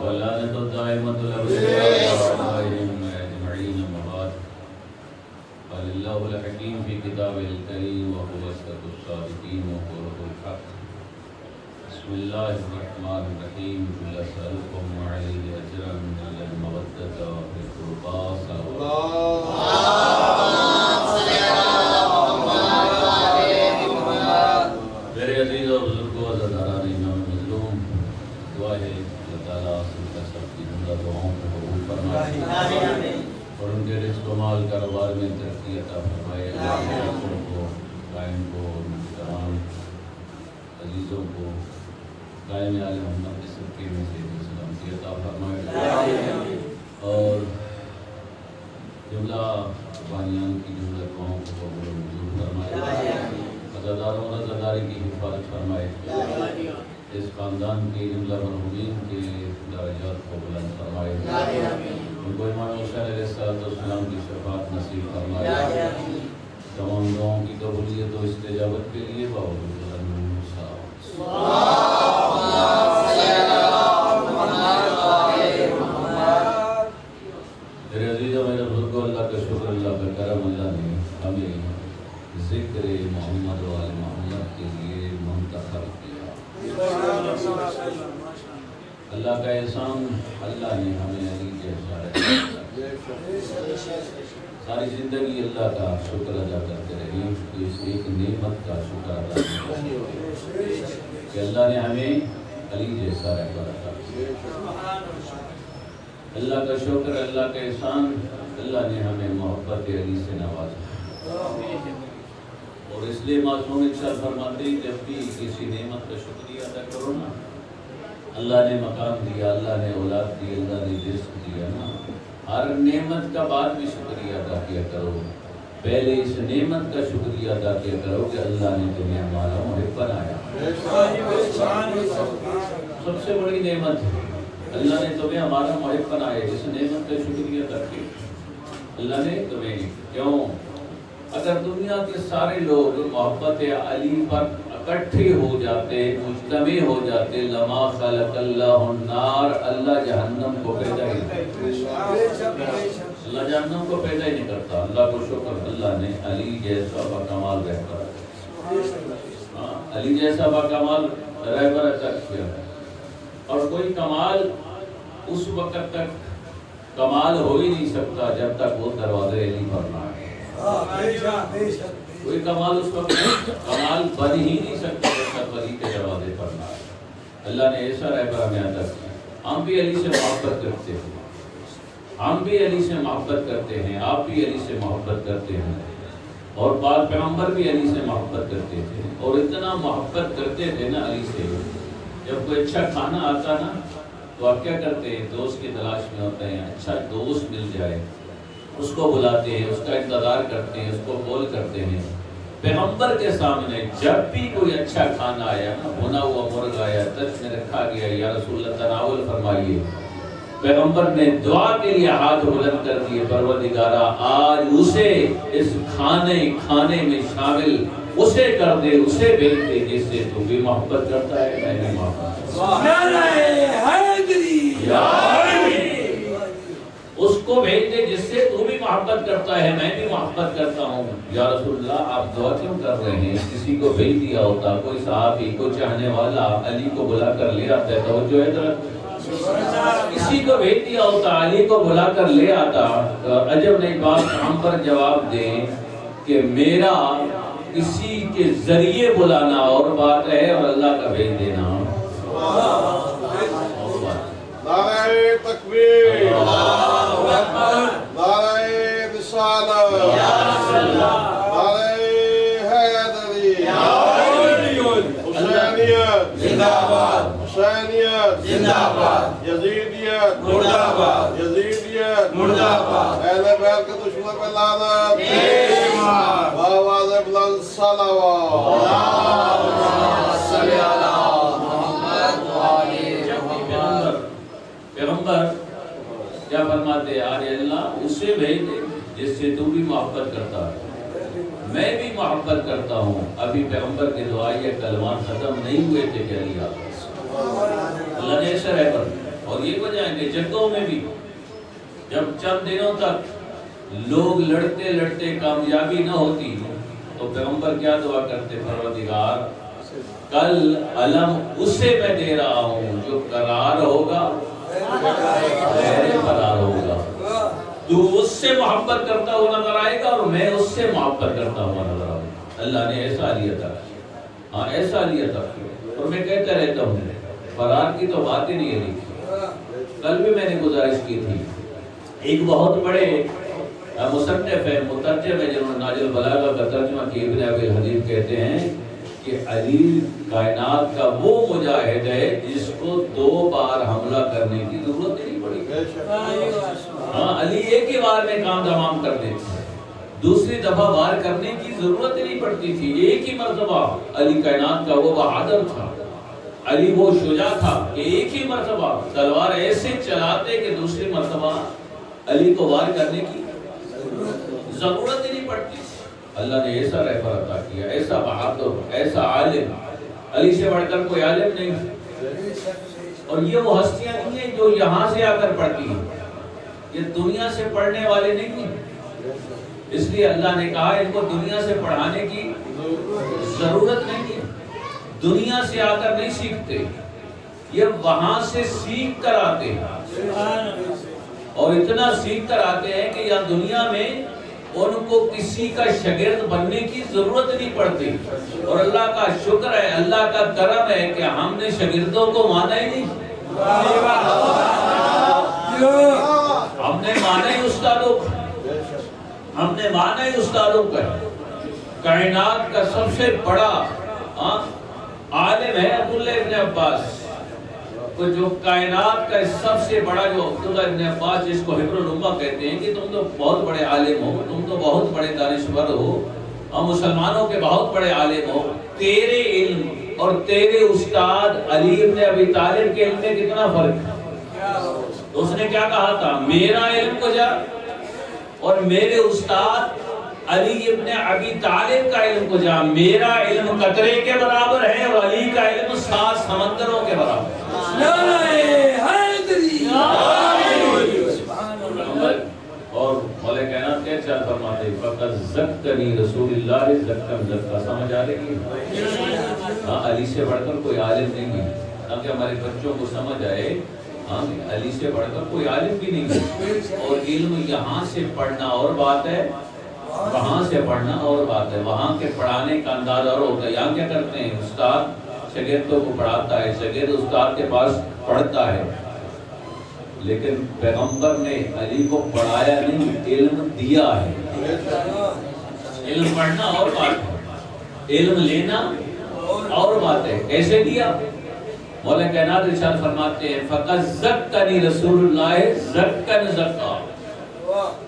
واللعنة الدائمة لهم أجمعين أما بعد قال الله الحكيم في كتابه الكريم وهو أصدق الصادقين وقوله الحق بسم الله الرحمن الرحيم قل أسألكم عليه أجرا إلا المودة في القربى میرے عزیز اور بزرگوں عزاداران امام مظلوم دعا ہے اللہ تعالیٰ سب کا سب کی جملہ دعاؤں کو قبول فرمائے اور ان کے رزق و مال کاروبار میں ترقی عطا فرمائے اللہ کے رسول کو قائم کو اور ان کے تمام عزیزوں کو قائم آل محمد کے صدقے میں سے سلامتی عطا فرمائے اور جملہ قربانیان کی جملہ دعاؤں کو قبول و منظور فرمائے عزاداروں اور عزاداری کی حفاظت فرمائے اس خاندان کے جملہ مرحومین کے درجات کو بلند فرمائے ان کو امام حسین علیہ السلام کی شفاعت نصیب فرمائے تمام دعاؤں کی قبولیت و استجابت کے لیے بہت بلند میرے عزیزوں میرے بزرگوں اللہ کا شکر اللہ کا کرم اللہ نے ہمیں ذکر محمد و آل محمد کے لیے منتخب کیا اللہ کا احسان اللہ نے ہمیں علی جیسا رکھا ساری زندگی اللہ کا شکر ادا کرتے رہے تو اس ایک نعمت کا شکر ادا کرتے کہ اللہ نے ہمیں علی جیسا رکھا اللہ کا شکر اللہ کا احسان اللہ نے ہمیں محبت علی سے نوازا اور اس لیے معصوم ارشاد فرماتے ہیں جب بھی کسی نعمت کا شکریہ ادا کرو نا اللہ نے مقام دیا اللہ نے اولاد دی اللہ نے رزق دیا نا ہر نعمت کا بعد میں شکریہ ادا کیا کرو پہلے اس نعمت کا شکریہ ادا کیا کرو کہ اللہ نے تمہیں ہمارا محب بنایا سب سے بڑی نعمت ہے اللہ نے تمہیں ہمارا محب بنایا اس نعمت کا شکریہ ادا کیا اللہ نے تمہیں کیوں اگر دنیا کے سارے لوگ محبت علی پر اکٹھے ہو جاتے مجتمع ہو جاتے لما خلق اللہ النار اللہ جہنم کو پیدا ہی نہیں اللہ جہنم کو پیدا ہی نہیں کرتا اللہ کو شکر اللہ نے علی جیسا باکمال رہبر علی جیسا باکمال رہبر عطا کیا اور کوئی کمال اس وقت تک کمال ہو ہی نہیں سکتا جب تک وہ دروازے علی پر نہ آئے کوئی کمال اس وقت کمال بن ہی نہیں سکتا جب تک علی کے دروازے پر نہ آئے اللہ نے ایسا رہبر ہمیں عطا کیا ہم بھی علی سے محبت کرتے ہیں ہم بھی علی سے محبت کرتے ہیں، آپ بھی علی سے محبت کرتے ہیں، اور بعض پیغمبر بھی علی سے محبت کرتے تھے، اور اتنا محبت کرتے تھے نا علی سے، جب کوئی اچھا کھانا آتا نا تو آپ کیا کرتے ہیں؟ دوست کی تلاش میں ہوتے ہیں، اچھا دوست مل جائے اس کو بلاتے ہیں، اس کا انتظار کرتے ہیں، اس کو کال کرتے ہیں۔ پیغمبر کے سامنے جب بھی کوئی اچھا کھانا آیا نا، بھنا ہوا مرغ آیا، تخت میں رکھا گیا، یا رسول اللہ تناول فرمائیے، پیغمبر نے دعا کے لیے ہاتھ بلند کر دیے، پروردگارا آج اسے اس کھانے میں شامل اسے کر دے، اسے بھیج دے جس سے تو بھی محبت کرتا ہے، میں بھی محبت کرتا ہوں، اس کو بھیج دے جس سے تو بھی محبت کرتا ہے، میں بھی محبت کرتا ہوں۔ یا رسول اللہ آپ دعا کیوں کر رہے ہیں؟ کسی کو بھیج دیا ہوتا، کوئی صحابی کو چاہنے والا علی کو بلا کر لے آتا ہے، توجہ ہے ذرا، کسی کو بھیج دیا ہوتا، علی کو بلا کر لے آتا، عجب نہیں بات ہم پر جواب دیں کہ میرا کسی کے ذریعے بلانا اور بات ہے، اور اللہ کا بھیج دینا اور بات۔ نعرہ تکبیر، نعرہ رسالت، نعرہ حیدری، حسینیت زندہ باد، حسینیت زندہ باد، یزیدیت مردہ باد، یزیدیت مردہ باد، اہل بیت کے دشمن پہ لعنت، بآواز بلند صلوات، اللہم صلی علی محمد وآلہ محمد۔ پیغمبر کیا فرماتے ہیں؟ آج اللہ اسے بھیج دے جس سے تو بھی محبت کرتا ہے، میں بھی محبت کرتا ہوں۔ ابھی پیغمبر کے دعائیہ کلمات ختم نہیں ہوئے تھے کہ علی اللہ نے ایسا ہے پر، اور یہ وجہ ہے کہ جنگوں میں بھی جب چند دنوں تک لوگ لڑتے لڑتے کامیابی نہ ہوتی تو پیغمبر کیا دعا کرتے؟ پروردگار کل علم اسے میں دے رہا ہوں جو قرار ہوگا، غیر قرار ہوگا، تو اس سے محبت کرتا ہوا نظر آئے گا اور میں اس سے محبت کرتا ہوا نظر آؤں گا۔ اللہ نے ایسا علی عطا کیا، ہاں ایسا علی عطا کیا، اور میں کہتا رہتا ہوں فرار کی تو بات ہی نہیں ہے۔ کل بھی میں نے گزارش کی تھی، ایک بہت بڑے مصنف ہے، مترجم ہے، جنہوں نے ناج البلاغہ کا ترجمہ کیا، ابن ابی الحدیث کہتے ہیں کہ علی کائنات کا وہ مجاہد ہے جس کو 2 بار حملہ کرنے کی ضرورت نہیں پڑی۔ ہاں علی ایک ہی بار میں کام تمام کر دیتے، دوسری دفعہ وار کرنے کی ضرورت نہیں پڑتی تھی، ایک ہی مرتبہ۔ علی کائنات کا وہ بہادر تھا، علی وہ شجاع تھا کہ ایک ہی مرتبہ تلوار ایسے چلاتے کہ دوسری مرتبہ علی کو وار کرنے کی ضرورت ہی نہیں پڑتی۔ اللہ نے ایسا رہبر عطا کیا، ایسا بہادر، ایسا عالم، علی سے بڑھ کر کوئی عالم نہیں۔ اور یہ وہ ہستیاں نہیں ہیں جو یہاں سے آ کر پڑھتی ہیں، یہ دنیا سے پڑھنے والے نہیں ہیں، اس لیے اللہ نے کہا ان کو دنیا سے پڑھانے کی ضرورت نہیں ہے، دنیا سے آ کر نہیں سیکھتے، یہ وہاں سے سیکھ کر آتے ہیں، اور اتنا سیکھ کر آتے ہیں کہ یہاں دنیا میں ان کو کسی کا شاگرد بننے کی ضرورت نہیں پڑتی۔ اور اللہ کا شکر ہے، اللہ کا کرم ہے کہ ہم نے شاگردوں کو مانا ہی نہیں، ہم نے مانا ہی استادوں کو، ہم نے مانا ہی استادوں کا۔ کائنات کا سب سے بڑا عالم ہے عبداللہ ابن عباس، جو کائنات کا سب سے بڑا جو عبداللہ ابن عباس جس کو حبر الامہ کہتے ہیں کہ تم تو بہت بڑے عالم ہو، تم تو بہت بڑے دانشور ہو، ہم مسلمانوں کے بہت بڑے عالم ہو، تیرے علم اور تیرے استاد علی ابن ابی طالب کے علم میں کتنا فرق ہے؟ تو اس نے کیا کہا تھا؟ میرا علم کو جا، اور میرے استاد علی ابن ابی طالب کا علم کو جا، میرا علم قطرے کے برابر ہے اور علی کا علم 7 سمندروں کے برابر ہے۔ اور مولا کائنات کے ارشاد فرماتے ہیں فقط ذکرنی رسول اللہ ذکر ذکر، سمجھ آ رہی ہے؟ ہاں علی سے بڑھ کر کوئی عالم نہیں ہے، تاکہ ہمارے بچوں کو سمجھ آئے ہاں علی سے بڑھ کر کوئی عالم بھی نہیں ہے۔ اور علم یہاں سے پڑھنا اور بات ہے، وہاں سے پڑھنا اور بات ہے، وہاں کے پڑھانے کا انداز اور ہوتا ہے۔ یہاں کیا کرتے ہیں؟ استاد شاگردوں کو پڑھاتا ہے، شاگرد استاد کے پاس پڑھتا ہے، لیکن پیغمبر نے علی کو پڑھایا نہیں، علم دیا ہے۔ علم پڑھنا اور بات ہے، علم لینا اور بات ہے۔ کیسے دیا؟ مولا کائنات ارشاد فرماتے ہیں فقط زکانی رسول اللہ زکن زکا،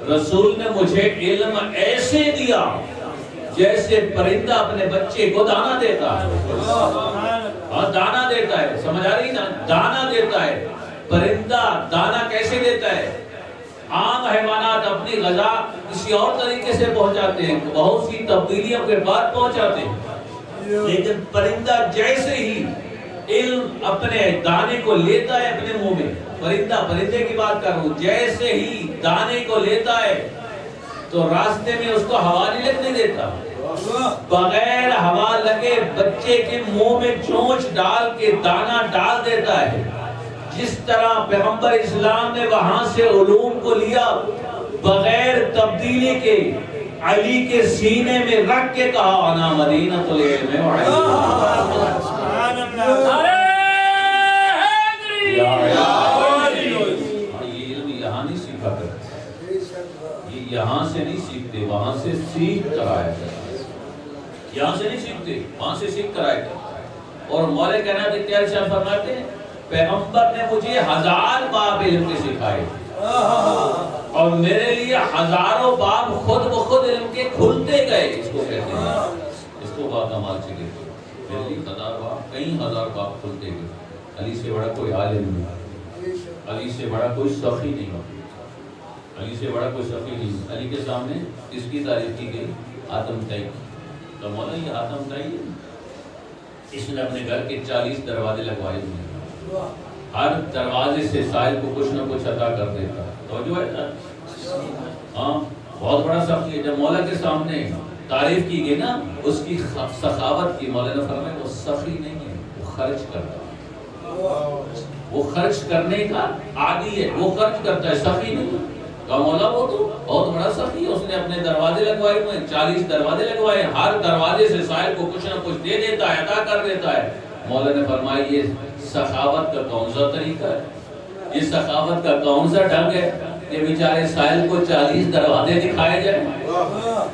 رسول نے مجھے علم ایسے دیا جیسے پرندہ اپنے بچے کو دانا دیتا ہے۔ ہاں دانا دیتا ہے، سمجھ آ رہی نا؟ دانا دیتا ہے۔ پرندہ دانا کیسے دیتا ہے؟ عام حیوانات اپنی غذا کسی اور طریقے سے پہنچاتے ہیں، بہت سی تبدیلیوں کے بعد پہنچاتے ہیں، لیکن پرندہ جیسے ہی علم اپنے دانے کو لیتا ہے اپنے منہ میں، پرندے کی بات کر رہا ہوں، جیسے ہی دانے کو لیتا ہے تو راستے میں اس کو ہوا نہیں لگنے دیتا، بغیر ہوا لگے بچے کے منہ میں چونچ ڈال کے دانا ڈال دیتا ہے۔ جس طرح پیغمبر اسلام نے وہاں سے علوم کو لیا بغیر تبدیلی کے، علی کے سینے میں رکھ کے کہا انا مدینۃ العلم یہ علم یہاں نہیں سیکھا کرتے، یہ یہاں سے نہیں سیکھتے، وہاں سے سیکھ کر آیا کرتے، یہاں سے نہیں سیکھتے، وہاں سے سیکھ کر آیا کرتے۔ اور مولا کائنات اختیار شاہ فرماتے ہیں پیغمبر نے مجھے 1000 باب علم کے سکھائے اور میرے لیے ہزاروں باب خود بخود علم کے کھلتے گئے، اس کو کہتے ہیں، اس کو باکمال سے کہتے ہیں۔ میرے لیے 1000 باب، کئی ہزار باب کھلتے گئے۔ علی سے بڑا کوئی عالم نہیں، علی سے بڑا کوئی سخی نہیں، علی سے بڑا کوئی سخی نہیں۔ علی کے سامنے اس کی تعریف کی گئی آدم تائی، تو مولا یہ آدم تائی ہے، اس نے اپنے گھر کے 40 دروازے لگوائے ہوئے، ہر دروازے سے سائل کو کچھ نہ کچھ عطا کر دیتا۔ توجہ ہے؟ ہاں بہت بڑا سخی ہے۔ جب مولا کے سامنے تعریف کی گئی نا اس کی سخاوت کی، مولا نے فرمایا وہ سخی نہیں ہے، وہ خرچ کرتا ہے، وہ خرچ کرنے کا عادی ہے، وہ خرچ کرتا ہے، سخی نہیں۔ کہا مولا وہ تو بہت بڑا سخی ہے، اس نے اپنے دروازے لگوائے ہوئے ہیں، 40 دروازے لگوائے ہیں، ہر دروازے سے سائل کو کچھ نہ کچھ دے دیتا ہے، عطا کر دیتا ہے۔ مولا نے فرمایا یہ سخاوت کا کون سا طریقہ ہے، یہ سخاوت کا کون سا ڈھنگ ہے کہ بیچارے سائل کو 40 دروازے دکھائے جائیں؟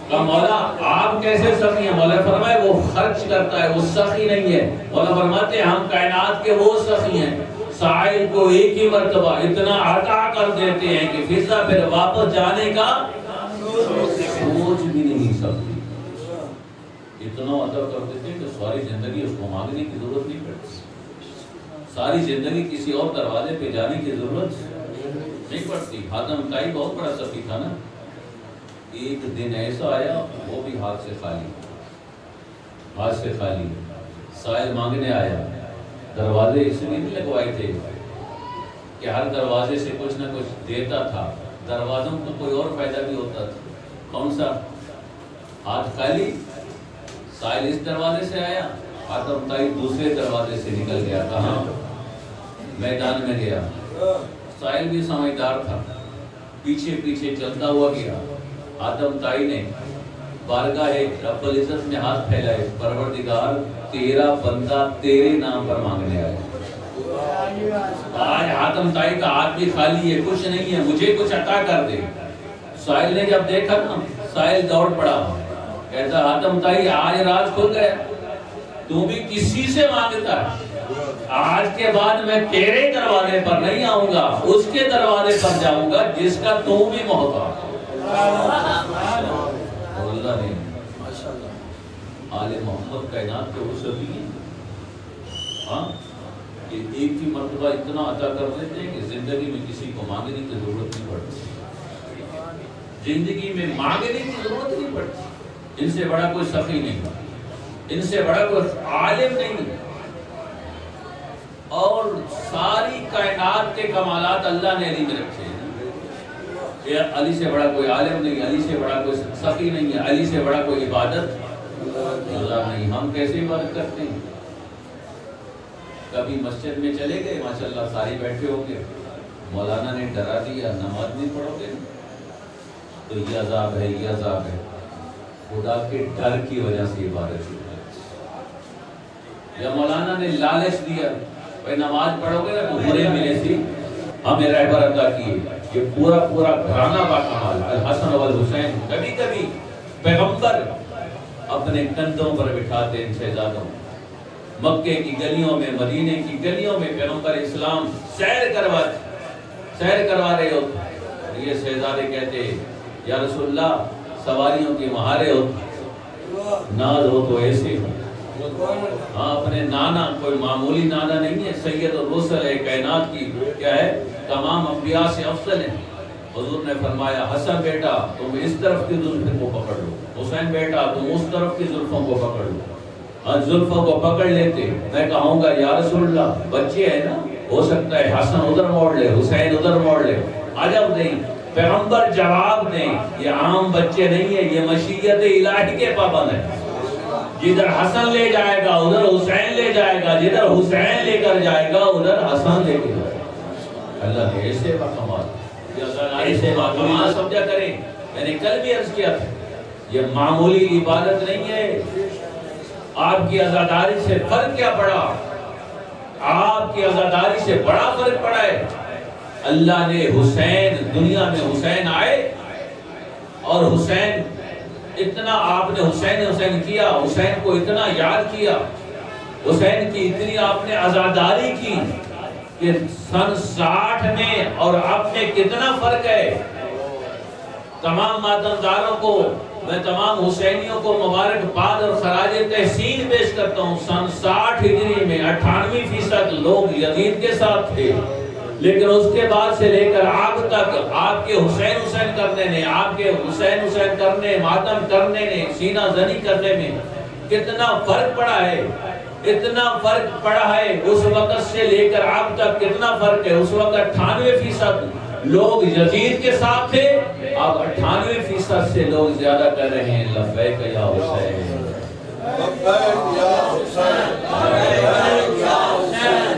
کہا مولا آپ کیسے سخی ہیں؟ مولا فرمایا وہ خرچ کرتا ہے، وہ سخی نہیں ہے۔ مولا فرماتے ہیں ہم کائنات کے وہ سخی ہیں سائل کو ایک ہی مرتبہ اتنا عطا کر دیتے ہیں کہ فضا پھر واپس جانے کا سوچ بھی نہیں سکتی، اتنا عطا کر دیتے ہیں کہ ساری زندگی اس کو مانگنے کی ضرورت نہیں پڑتی، ساری زندگی کسی اور دروازے پہ جانے کی ضرورت نہیں پڑتی۔ حاتم طائی بہت بڑا سخی تھا نا، ایک دن ایسا آیا وہ بھی ہاتھ سے خالی سائل مانگنے آیا، دروازے اس لیے نہیں لگوائے تھے کہ ہر دروازے سے کچھ نہ کچھ دیتا تھا، دروازوں کو کوئی اور فائدہ بھی ہوتا تھا۔ کون سا؟ ہاتھ خالی، سائل اس دروازے سے آیا، حاتم طائی دوسرے دروازے سے نکل گیا، کہاں؟ میدان میں گیا۔ سائل بھی سمجھدار تھا، پیچھے پیچھے چلتا ہوا گیا۔ حاتم طائی نے بارگاہ رب العزت میں ہاتھ پھیلائے، پروردگار تیرا بندہ تیرے نام پر مانگنے آیا، آج حاتم طائی کا ہاتھ بھی خالی ہے، کچھ نہیں ہے، مجھے کچھ عطا کر دے۔ سائل نے جب دیکھا نا، سائل دوڑ پڑا، کہتا حاتم طائی آج راز کھل گیا، تو بھی کسی سے مانگتا ہے، آج کے بعد میں تیرے دروازے پر نہیں آؤں گا، اس کے دروازے پر جاؤں گا جس کا تو بھی محتاج۔ اور اللہ نے آل محمد کائنات کے وسعت دی، ہاں کہ ایک ہی مرتبہ اتنا عطا کر دیتے ہیں کہ زندگی میں کسی کو مانگنے کی ضرورت نہیں پڑتی، زندگی میں مانگنے کی ضرورت نہیں پڑتی۔ ان سے بڑا کوئی سخی نہیں، ان سے بڑا کوئی عالم نہیں، اور ساری کائنات کے کمالات اللہ نے علی میں رکھے ہیں۔ علی سے بڑا کوئی عالم نہیں، علی سے بڑا کوئی سخی نہیں ہے، علی سے بڑا کوئی عبادت اللہ نہیں۔ ہم کیسے عبادت کرتے ہیں؟ کبھی مسجد میں چلے گئے، ماشاءاللہ سارے بیٹھے ہوں گے، مولانا نے ڈرا دیا نماز نہیں پڑھو گے تو یہ عذاب ہے، یہ عذاب ہے، خدا کے ڈر کی وجہ سے عبادت ہے۔ یا مولانا نے لالچ دیا بھائی نماز پڑھو گے تو برے ملے سی، ہمیں رہبر عطا کیے. یہ پورا گھرانہ باکمال الحسن والحسین. کبھی کبھی پیغمبر اپنے کندھوں پر بٹھاتے ان شہزادوں. مکے کی گلیوں میں، مدینے کی گلیوں میں پیغمبر اسلام سیر کروا رہے ہوتے. یہ شہزادے کہتے یا رسول اللہ سواریوں کی مہارے ہو، ناز ہو تو ایسے ہو. ہاں اپنے نانا کوئی معمولی نانا نہیں ہے، سید الرسل ہے، کائنات کی کیا ہے، تمام انبیاء سے افضل ہیں. حضور نے فرمایا حسن بیٹا تم اس طرف کی زلفوں کو پکڑ لو، حسین بیٹا تم اس طرف کی زلفوں کو پکڑ لو. زلفوں کو پکڑ لیتے. میں کہوں گا یا رسول اللہ بچے ہیں نا، ہو سکتا ہے حسن ادھر موڑ لے، حسین ادھر موڑ لے. عجب نہیں، پیغمبر جواب دیں یہ عام بچے نہیں ہیں، یہ مشیت الہی کے پابند ہیں. جدھر حسن لے جائے گا ادھر حسین لے جائے گا، جدھر حسین لے کر جائے گا ادھر حسن لے کے جائے گا. اللہ نے ایسے باکمال سمجھا کریں. میں نے کل بھی عرض کیا تھا یہ معمولی عبادت نہیں ہے. آپ کی عزاداری سے فرق کیا پڑا؟ آپ کی عزاداری سے بڑا فرق پڑا ہے. اللہ نے حسین، دنیا میں حسین آئے اور حسین اتنا آپ نے حسین کیا، حسین کو اتنا یاد کیا، حسین کی اتنی آپ نے عزاداری کی کہ سن 60 میں اور اب میں کتنا فرق ہے. تمام ماتمداروں کو میں تمام حسینیوں کو مبارکباد اور خراج تحسین پیش کرتا ہوں. سن 60 ہجری میں 98% لوگ یزید کے ساتھ تھے، لیکن اس کے بعد سے لے کر اب تک آپ کے حسین کرنے نے، آپ کے حسین کرنے، ماتم کرنے نے، سینہ زنی کرنے میں کتنا فرق پڑا ہے. اتنا فرق پڑا ہے اس وقت سے لے کر اب تک کتنا فرق ہے. اس وقت 98% لوگ یزید کے ساتھ تھے، اب 98% سے لوگ زیادہ کر رہے ہیں لبیک یا حسین، لبیک یا حسین، لبیک یا حسین،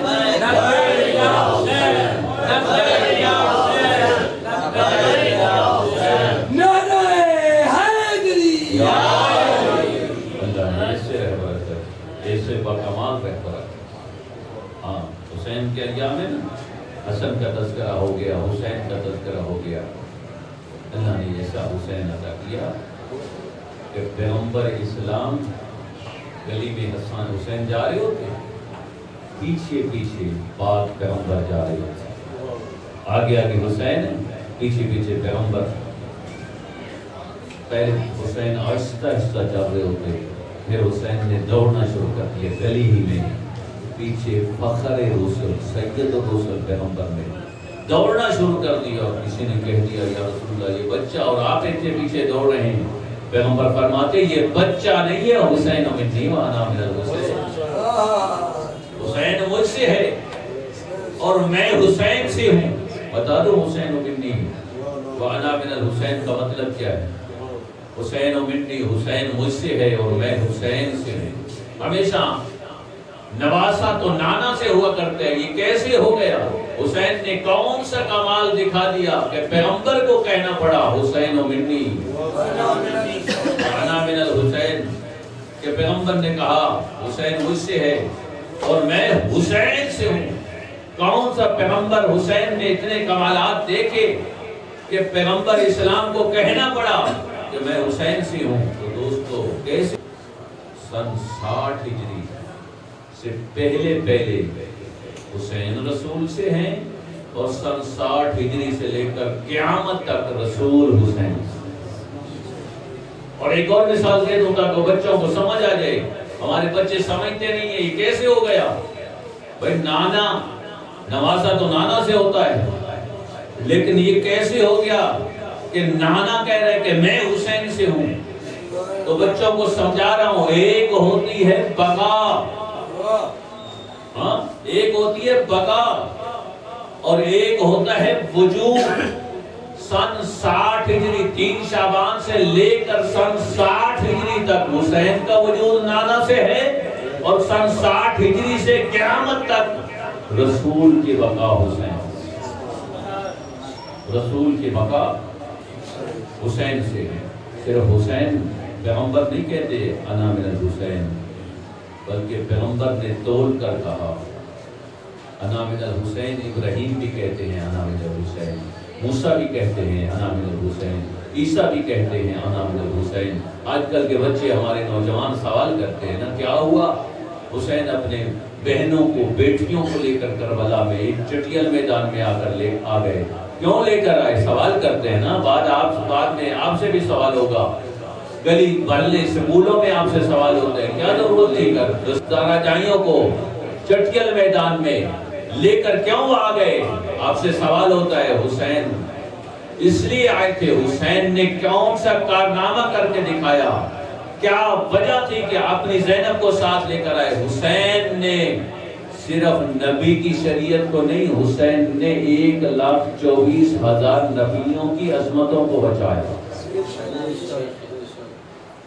لبیک یا حسین، لبیک یا حسین، لبیک یا حسین. نعرہ حیدری. اللہ نے ایسے رہبر کر، ایسے باکمال رہبر. ہاں حسین کے ایام میں نا حسن کا تذکرہ ہو گیا، حسین کا تذکرہ ہو گیا. اللہ نے ایسا حسین عطا کیا کہ پیغمبر اسلام گلی میں حسین جا رہے ہوتے، پیچھے پیچھے پاک پیغمبر جا رہے ہوتے. آگے حسین ہے، پیچھے پیغمبر. پہلے حسین آہستہ چل رہے ہوتے، پھر حسین نے دوڑنا شروع کر دیا گلی ہی میں. پیچھے فخر رسول سید الرسل پیغمبر نے دوڑنا شروع کر دیا. اور کسی نے کہہ دیا یا رسول اللہ یہ بچہ اور آپ اتنے پیچھے دوڑ رہے ہیں. پیغمبر فرماتے یہ بچہ نہیں ہے، حسین منی وانا من الحسین. حسین مجھ سے ہے اور میں حسین سے ہوں. بتا دو حسین منی وانا من الحسین کا مطلب کیا ہے؟ حسین منی، حسین مجھ سے ہے اور میں حسین سے ہوں. ہمیشہ نواسا تو نانا سے ہوا کرتے ہیں، یہ کیسے ہو گیا؟ حسین نے کون سا کمال دکھا دیا کہ پیغمبر کو کہنا پڑا حسین و منی وانا من الحسین، کہ پیغمبر نے کہا حسین مجھ سے ہے اور میں حسین سے ہوں. کون سا پیغمبر حسین نے اتنے کمالات دیکھے کہ پیغمبر اسلام کو کہنا پڑا کہ میں حسین سے ہوں. تو دوستو کیسے سن 60 ہجری سے پہلے حسین رسول سے ہیں اور سن 60 ہجری سے لے کر قیامت تک رسول حسین. اور ایک اور مثال دے دوں تاکہ بچوں کو سمجھ آ جائے. ہمارے بچے سمجھتے نہیں ہیں یہ کیسے ہو گیا. بھائی نانا نواسا تو نانا سے ہوتا ہے، لیکن یہ کیسے ہو گیا کہ نانا کہہ رہے کہ میں حسین سے ہوں. تو بچوں کو سمجھا رہا ہوں ایک ہوتی ہے بقا، ہاں ایک ہوتی ہے بقا اور ایک ہوتا ہے وجود. سن 60 ہجری 3 شعبان سے لے کر سن 60 ہجری تک حسین کا وجود نانا سے ہے اور سن 60 ہجری سے قیامت تک رسول کی بقا حسین. رسول کی بقا حسین سے ہے. صرف حسین پیغمبر نہیں کہتے انا من الحسین، بلکہ پیغمبر نے تول کر کہا انا من الحسین، ابراہیم بھی کہتے ہیں انا من الحسین، موسیٰ بھی کہتے ہیں انا من الحسین، عیسیٰ بھی کہتے ہیں انا من الحسین۔ آج کل کے بچے ہمارے نوجوان سوال کرتے ہیں نا کیا ہوا؟ حسین اپنے بہنوں کو بیٹیوں کو لے کر کربلا میں ایک چٹیل میدان میں آ گئے، کیوں لے کر آئے؟ سوال کرتے ہیں نا۔ بعد میں آپ سے بھی سوال ہوگا، گلی محلے سکولوں میں آپ سے سوال ہوتے ہیں، کیا ضرورت لے کر دستارہ جائیوں کو چٹیل میدان میں لے کر کیوں آ گئے؟ آپ سے سوال ہوتا ہے۔ حسین اس لیے آئے تھے، حسین نے کون سا کارنامہ کر کے دکھایا، کیا وجہ تھی کہ اپنی زینب کو ساتھ لے کر آئے؟ حسین نے صرف نبی کی شریعت کو نہیں، حسین نے 1,24,000 نبیوں کی عظمتوں کو بچایا،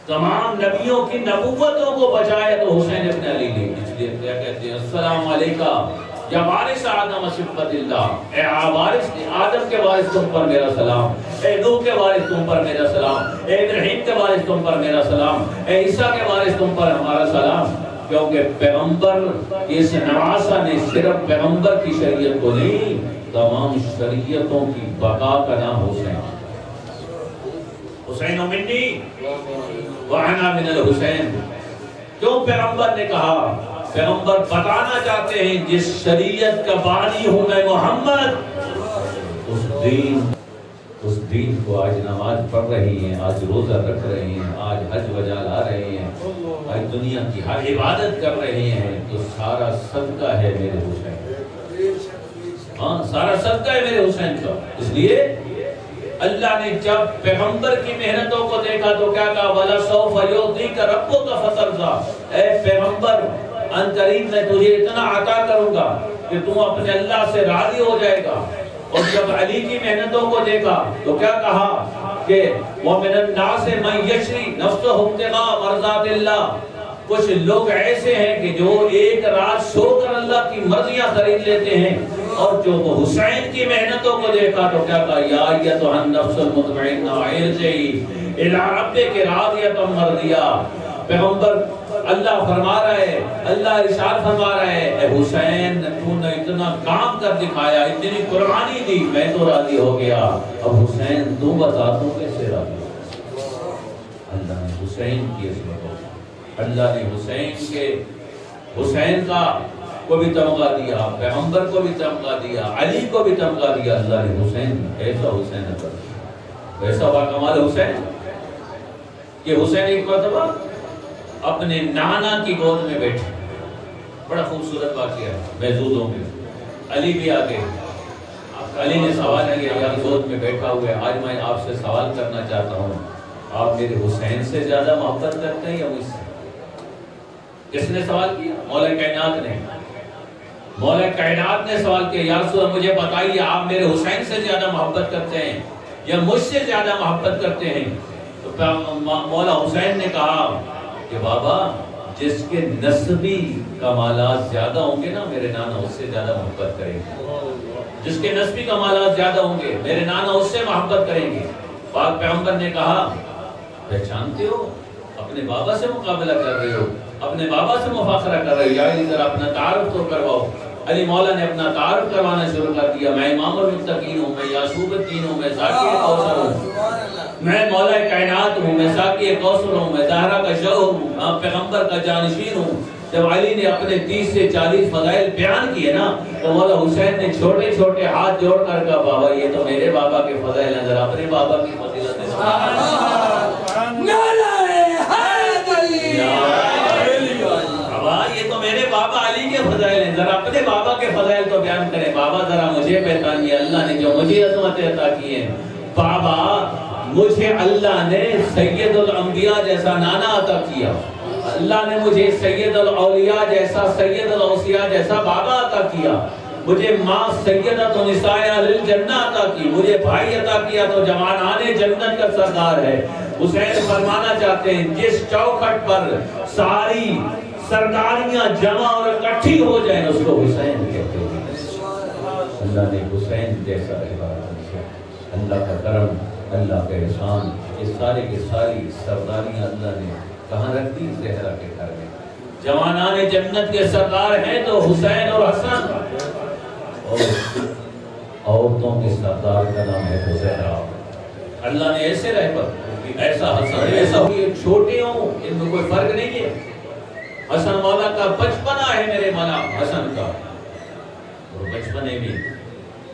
تمام نبیوں کی نبوتوں کو بچایا تو حسین ابن علی نے۔ اس لیے کیا کہتے ہیں، السلام علیکم یا وارث آدم صفت اللہ، اے وارث آدم کے وارث تم پر میرا سلام، اے نوح کے وارث تم پر میرا سلام، اے ابراہیم کے وارث تم پر میرا سلام، اے عیسیٰ کے وارث تم پر ہمارا سلام۔ کیونکہ پیغمبر اس نواسہ نے صرف پیغمبر کی شریعت کو نہیں، تمام شریعتوں کی بقا کا نام حسین۔ حسین منی وانا من الحسین۔ کیوں پیغمبر نے کہا؟ پیغمبر بتانا چاہتے ہیں جس شریعت کا بانی ہوں میں محمد، اس دین کو آج نماز پڑھ رہی ہیں، آج روزہ رکھ رہے ہیں، آج حج وجہ لا رہے ہیں، آج دنیا کی ہر عبادت کر رہے ہیں، تو سارا صدقہ ہے میرے حسین۔ ہاں سارا صدقہ ہے میرے حسین کا۔ اس لیے اللہ نے جب پیغمبر کی محنتوں کو دیکھا تو کیا کہا؟ وَلَسَوْفَ يُعْطِيكَ رَبُّكَ فَتَرْضَىٰ، اے پیغمبر ان قریب میں تجھے اتنا عطا کروں گا کہ تم اپنے اللہ سے راضی ہو جائے گا۔ اور جب علی کی محنتوں کو دیکھا تو کیا کہا کہ وَمِنَ النَّاسِ مَن يَشْرِي نَفْسَهُ ابْتِغَاءَ مَرْضَاتِ اللَّهِ، کچھ لوگ ایسے ہیں کہ جو ایک رات سو کر اللہ کی مرضیاں خرید لیتے ہیں۔ اور جو وہ حسین کی محنتوں کو دیکھا تو کیا کہا؟ یا ایتھا النفس المطمئنہ ارجعی الی ربک راضیۃ مرضیہ۔ پیغمبر اللہ فرما رہا ہے، اللہ ارشاد فرما رہا ہے، اے حسین تو نے اتنا کام کر دکھایا، اتنی قربانی دی، میں تو راضی ہو گیا، اب حسین تو بتا تو کیسے راضی ہو؟ اللہ نے حسین کی عظمت، اللہ نے حسین کا کو بھی تمغہ دیا، پیغمبر کو بھی تمغہ دیا، علی کو بھی تمغہ دیا، اللہ نے حسین ایسا حسین کر دیا۔ ویسا با کمال حسین کہ حسین ایک مرتبہ اپنے نانا کی گود میں بیٹھے، بڑا خوبصورت واقعہ ہے محظوظوں میں، علی بھی آگے، علی نے سوال کیا یار گود میں بیٹھا ہوا ہے، آج میں آپ سے سوال کرنا چاہتا ہوں، آپ میرے حسین سے زیادہ محبت کرتے ہیں یا مجھ سے؟ کس نے سوال کیا؟ مولا کائنات نے۔ مولا کائنات نے سوال کیا یا رسول اللہ مجھے بتائیے آپ میرے حسین سے زیادہ محبت کرتے ہیں یا مجھ سے زیادہ محبت کرتے ہیں؟ تو مولا حسین نے کہا کہ بابا جس کے نسبی کمالات زیادہ ہوں گے نا میرے نانا اس سے زیادہ محبت کریں گے، جس کے نسبی کمالات زیادہ ہوں گے میرے نانا اس سے محبت کریں گے۔ پاک پیغمبر نے کہا پہچانتے ہو، اپنے بابا سے مقابلہ کر رہے ہو، اپنے بابا سے مفاخرہ کر رہے ہو، یا علی ذرا اپنا تعارف تو کرواؤ۔ علی مولا نے اپنا تعارف کروانا شروع کر دیا، میں امام المتقین ہوں، میں یعصوب الدین ہوں، میں ذاکی کوثر ہوں، میں مولا کائنات ہوں، میں ذاکی کوثر ہوں، میں زہرا کا شوہر ہوں، میں پیغمبر کا جانشین ہوں۔ جب علی نے اپنے 30 سے 40 فضائل بیان کیے نا تو مولا حسین نے چھوٹے چھوٹے ہاتھ جوڑ کر کہا بابا یہ تو میرے بابا کے فضائل ہیں، ذرا اپنے بابا کی فضیلت ہے۔ یہ تو میرے بابا علی کے فضائل ہیں، ذرا اپنے بابا کے فضائل تو بیان کریں۔ بابا ذرا مجھے پہچانیے، اللہ نے جو مجھے عظمتیں عطا کی ہیں، بابا مجھے اللہ نے سید الانبیاء جیسا نانا عطا کیا، اللہ نے مجھے سید الاولیاء جیسا، سید الاوصیاء جیسا بابا عطا کیا، مجھے ماں سیدۃ نساء اہل الجنہ عطا کی، مجھے بھائی عطا کیا تو جوانان جنت کا سردار ہے۔ حسین فرمانا چاہتے ہیں جس چوکھٹ پر ساری سرداریاں جمع اور اکٹھی ہو جائیں اس کو حسین کہتے ہیں۔ اللہ نے حسین جیسا اللہ کا کرم، اللہ کا احسان، یہ سارے کے ساری سرداریاں اللہ نے کہاں رکھ دی؟ زہرا کے گھر میں۔ جوانان جنت کے سردار ہیں تو حسین اور حسن، اور عورتوں کے سردار کا نام ہے حسین۔ اللہ نے ایسے رہبر، ایسا حسن، ایسا ہوئی چھوٹے ہوں، ان میں کوئی فرق نہیں ہے۔ حسن مولا کا بچپنا ہے میرے مولا حسن کا، اور بچپنے میں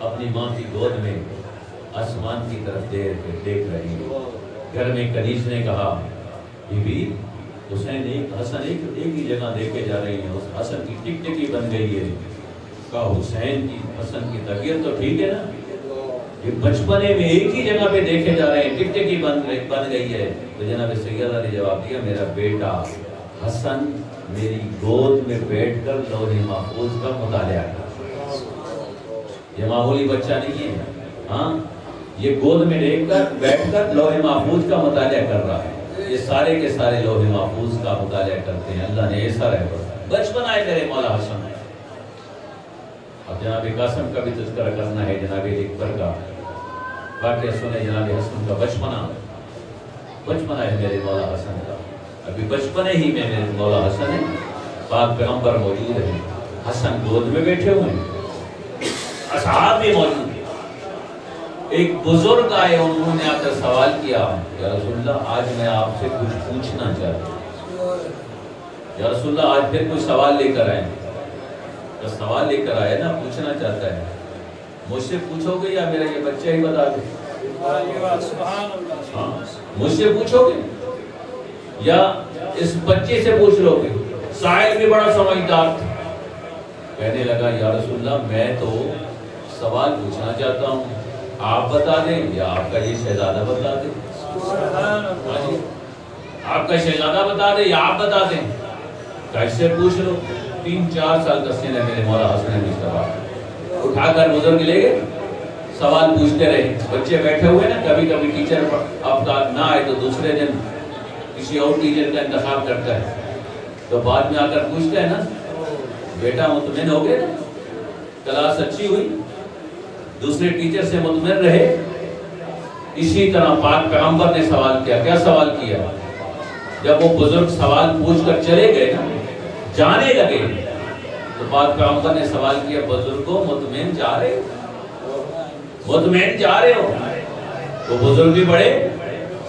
اپنی ماں کی گود میں آسمان کی طرف دیکھ رہی ہے۔ گھر میں کنیز نے کہا بی بی حسین حسن ایک ہی جگہ دیکھے جا رہی ہیں، اس حسن کی ٹک ٹکی بن گئی ہے۔ کہا حسین کی حسن کی طبیعت تو ٹھیک ہے نا، یہ بچپنے میں ایک ہی جگہ پہ دیکھے جا رہے ہیں، ٹک ٹکی بن گئی ہے۔ تو جناب سیدہ نے جواب دیا میرا بیٹا حسن میری گود میں بیٹھ کر لوح محفوظ کا مطالعہ کر، یہ معمولی بچہ نہیں ہے، ہاں یہ گود میں بیٹھ کر لوح محفوظ کا مطالعہ کر رہا ہے۔ یہ سارے کے سارے لوح محفوظ کا مطالعہ کرتے ہیں، اللہ نے ایسا رہبر بچپن آئے میرے مولا حسن۔ اب جناب قاسم کا بھی تذکرہ کرنا ہے، جناب اکبر کا واقعہ سنے۔ جناب حسن کا بچپن ہے میرے مولا حسن کا، ابھی بچپنے ہی میں میرے مولا حسن ہے، پاک پیغمبر موجود ہیں، حسن گود میں بیٹھے ہوئے ہیں، اصحاب بھی موجود ہیں۔ ایک بزرگ آئے، انہوں نے آپ سے سوال کیا یا رسول اللہ آج میں آپ سے کچھ پوچھنا چاہتا ہوں۔ یا رسول اللہ آج پھر کوئی سوال لے کر آئے، تو سوال لے کر آئے نا، پوچھنا چاہتا ہے، مجھ سے پوچھو گے یا میرا یہ بچہ ہی بتا دے؟ مجھ سے پوچھو گے یا اس بچے سے پوچھ لو گے؟ سائل بھی بڑا سمجھدار تھا، کہنے لگا یا رسول اللہ میں تو سوال پوچھنا چاہتا ہوں، آپ بتا دیں یا آپ کا یہ شہزادہ بتا دیں؟ آپ کا شہزادہ بتا دیں یا آپ بتا دیں؟ کیسے پوچھ لو؟ 3-4 سال کا سن ہے میرے مولا حسن مصطفیٰ، اٹھا کر بزرگ لے گئے، سوال پوچھتے رہے۔ بچے بیٹھے ہوئے نا، کبھی کبھی ٹیچر اب نہ آئے تو دوسرے دن کسی اور ٹیچر کا انتخاب کرتا ہے، تو بعد میں آ کر پوچھتا ہے نا بیٹا مطمئن ہو گئے نا، کلاس اچھی ہوئی، دوسرے ٹیچر سے مطمئن رہے۔ اسی طرح پاک پیغمبر نے سوال کیا، کیا سوال کیا؟ جب وہ بزرگ سوال پوچھ کر چلے گئے نا، جانے لگے، تو پاک پیغمبر نے سوال کیا بزرگوں مطمئن جا رہے ہو؟ مطمئن جا رہے ہو؟ وہ بزرگ بھی بڑے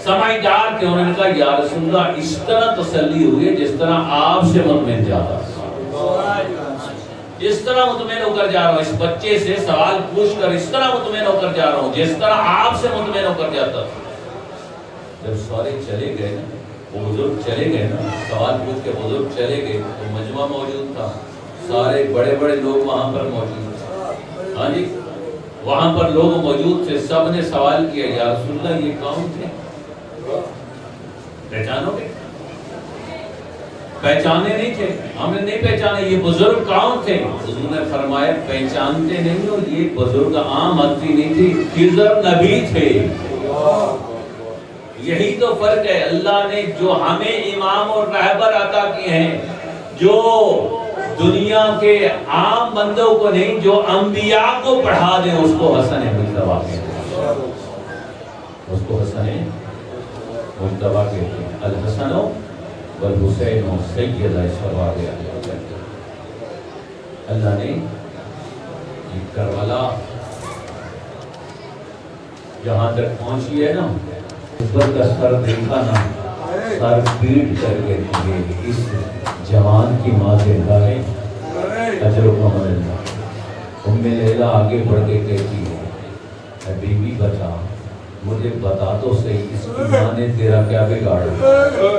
سمجھدار تھے، انہوں نے کہا یا رسول اللہ اس طرح تسلی ہوئی ہے جس طرح آپ سے مطمئن جاتا، اس طرح مطمئن ہو کر جا رہا ہوں، اس بچے سے سوال پوچھ کر اس طرح مطمئن ہو کر جا رہا ہوں جس طرح آپ سے مطمئن ہو کر جاتا تھا۔ جب سارے چلے گئے نا، وہ بزرگ چلے گئے نا، سوال پوچھ کے بزرگ چلے گئے، تو مجمع موجود تھا، سارے بڑے بڑے لوگ وہاں پر موجود تھے، ہاں جی وہاں پر لوگ موجود تھے، سب نے سوال کیا یا رسول اللہ یہ کون تھے؟ پہچانو گے؟ پہچانے نہیں تھے، ہم نے نہیں پہچانے، یہ بزرگ کون تھے؟ حضور نے فرمایا پہچانتے نہیں ہو، یہ بزرگ عام آدمی نہیں تھے، خضر نبی تھے۔ یہی تو فرق ہے، اللہ نے جو ہمیں امام اور رہبر عطا کیے ہیں، جو دنیا کے عام بندوں کو نہیں، جو انبیاء کو پڑھا دیں، اس کو حسن مجتبیٰ کہتے ہیں، اس کو حسن مجتبیٰ کہتے ہیں۔ الحسن والحسین سید شباب اہل۔ اللہ نے کربلا جہاں تک پہنچی ہے نا، اکبر کا سر دیکھا نا، سر پیٹ کر کے اس جوان کی ماں زندہ ہے، اجر و کمال اللہ۔ ام لیلہ آگے بڑھ کے کہتی ہے اے بی بی بتا، مجھے بتا تو صحیح اس کی ماں نے تیرا کیا بگاڑا؟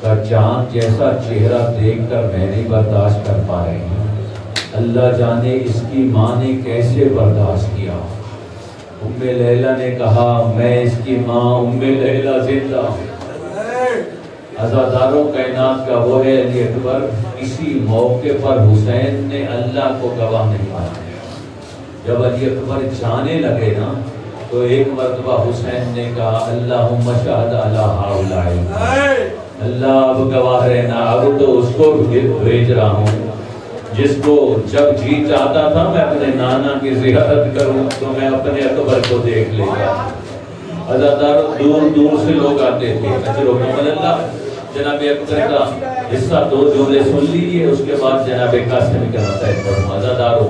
کا چاند جیسا چہرہ دیکھ کر میں نہیں برداشت کر پا رہی ہوں، اللہ جانے اس کی ماں نے کیسے برداشت کیا۔ ام لیلہ نے کہا میں اس کی ماں ام لیلہ زندہ ہوں، عزاداروں کائنات کا وہ ہے علی اکبر، اسی موقع پر حسین نے اللہ کو گواہ نہیں مانا۔ جب علی اکبر جانے لگے نا، تو ایک مرتبہ حسین نے کہا اللہم شہد علی ہؤلاء، اللہ اب گواہ رہنا، اب تو اس کو بھیج رہا ہوں جس کو جب جی چاہتا تھا میں اپنے نانا کی زیارت کروں تو میں اپنے اکبر کو دیکھ لیتا۔ عزادار دور دور سے لوگ آتے تھے، اجر و کمال اللہ۔ جناب اکبر کا حصہ 2 جملے سن لیجئے، اس کے بعد جناب قاسم کا نتائج پڑھوں۔ عزاداروں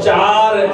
4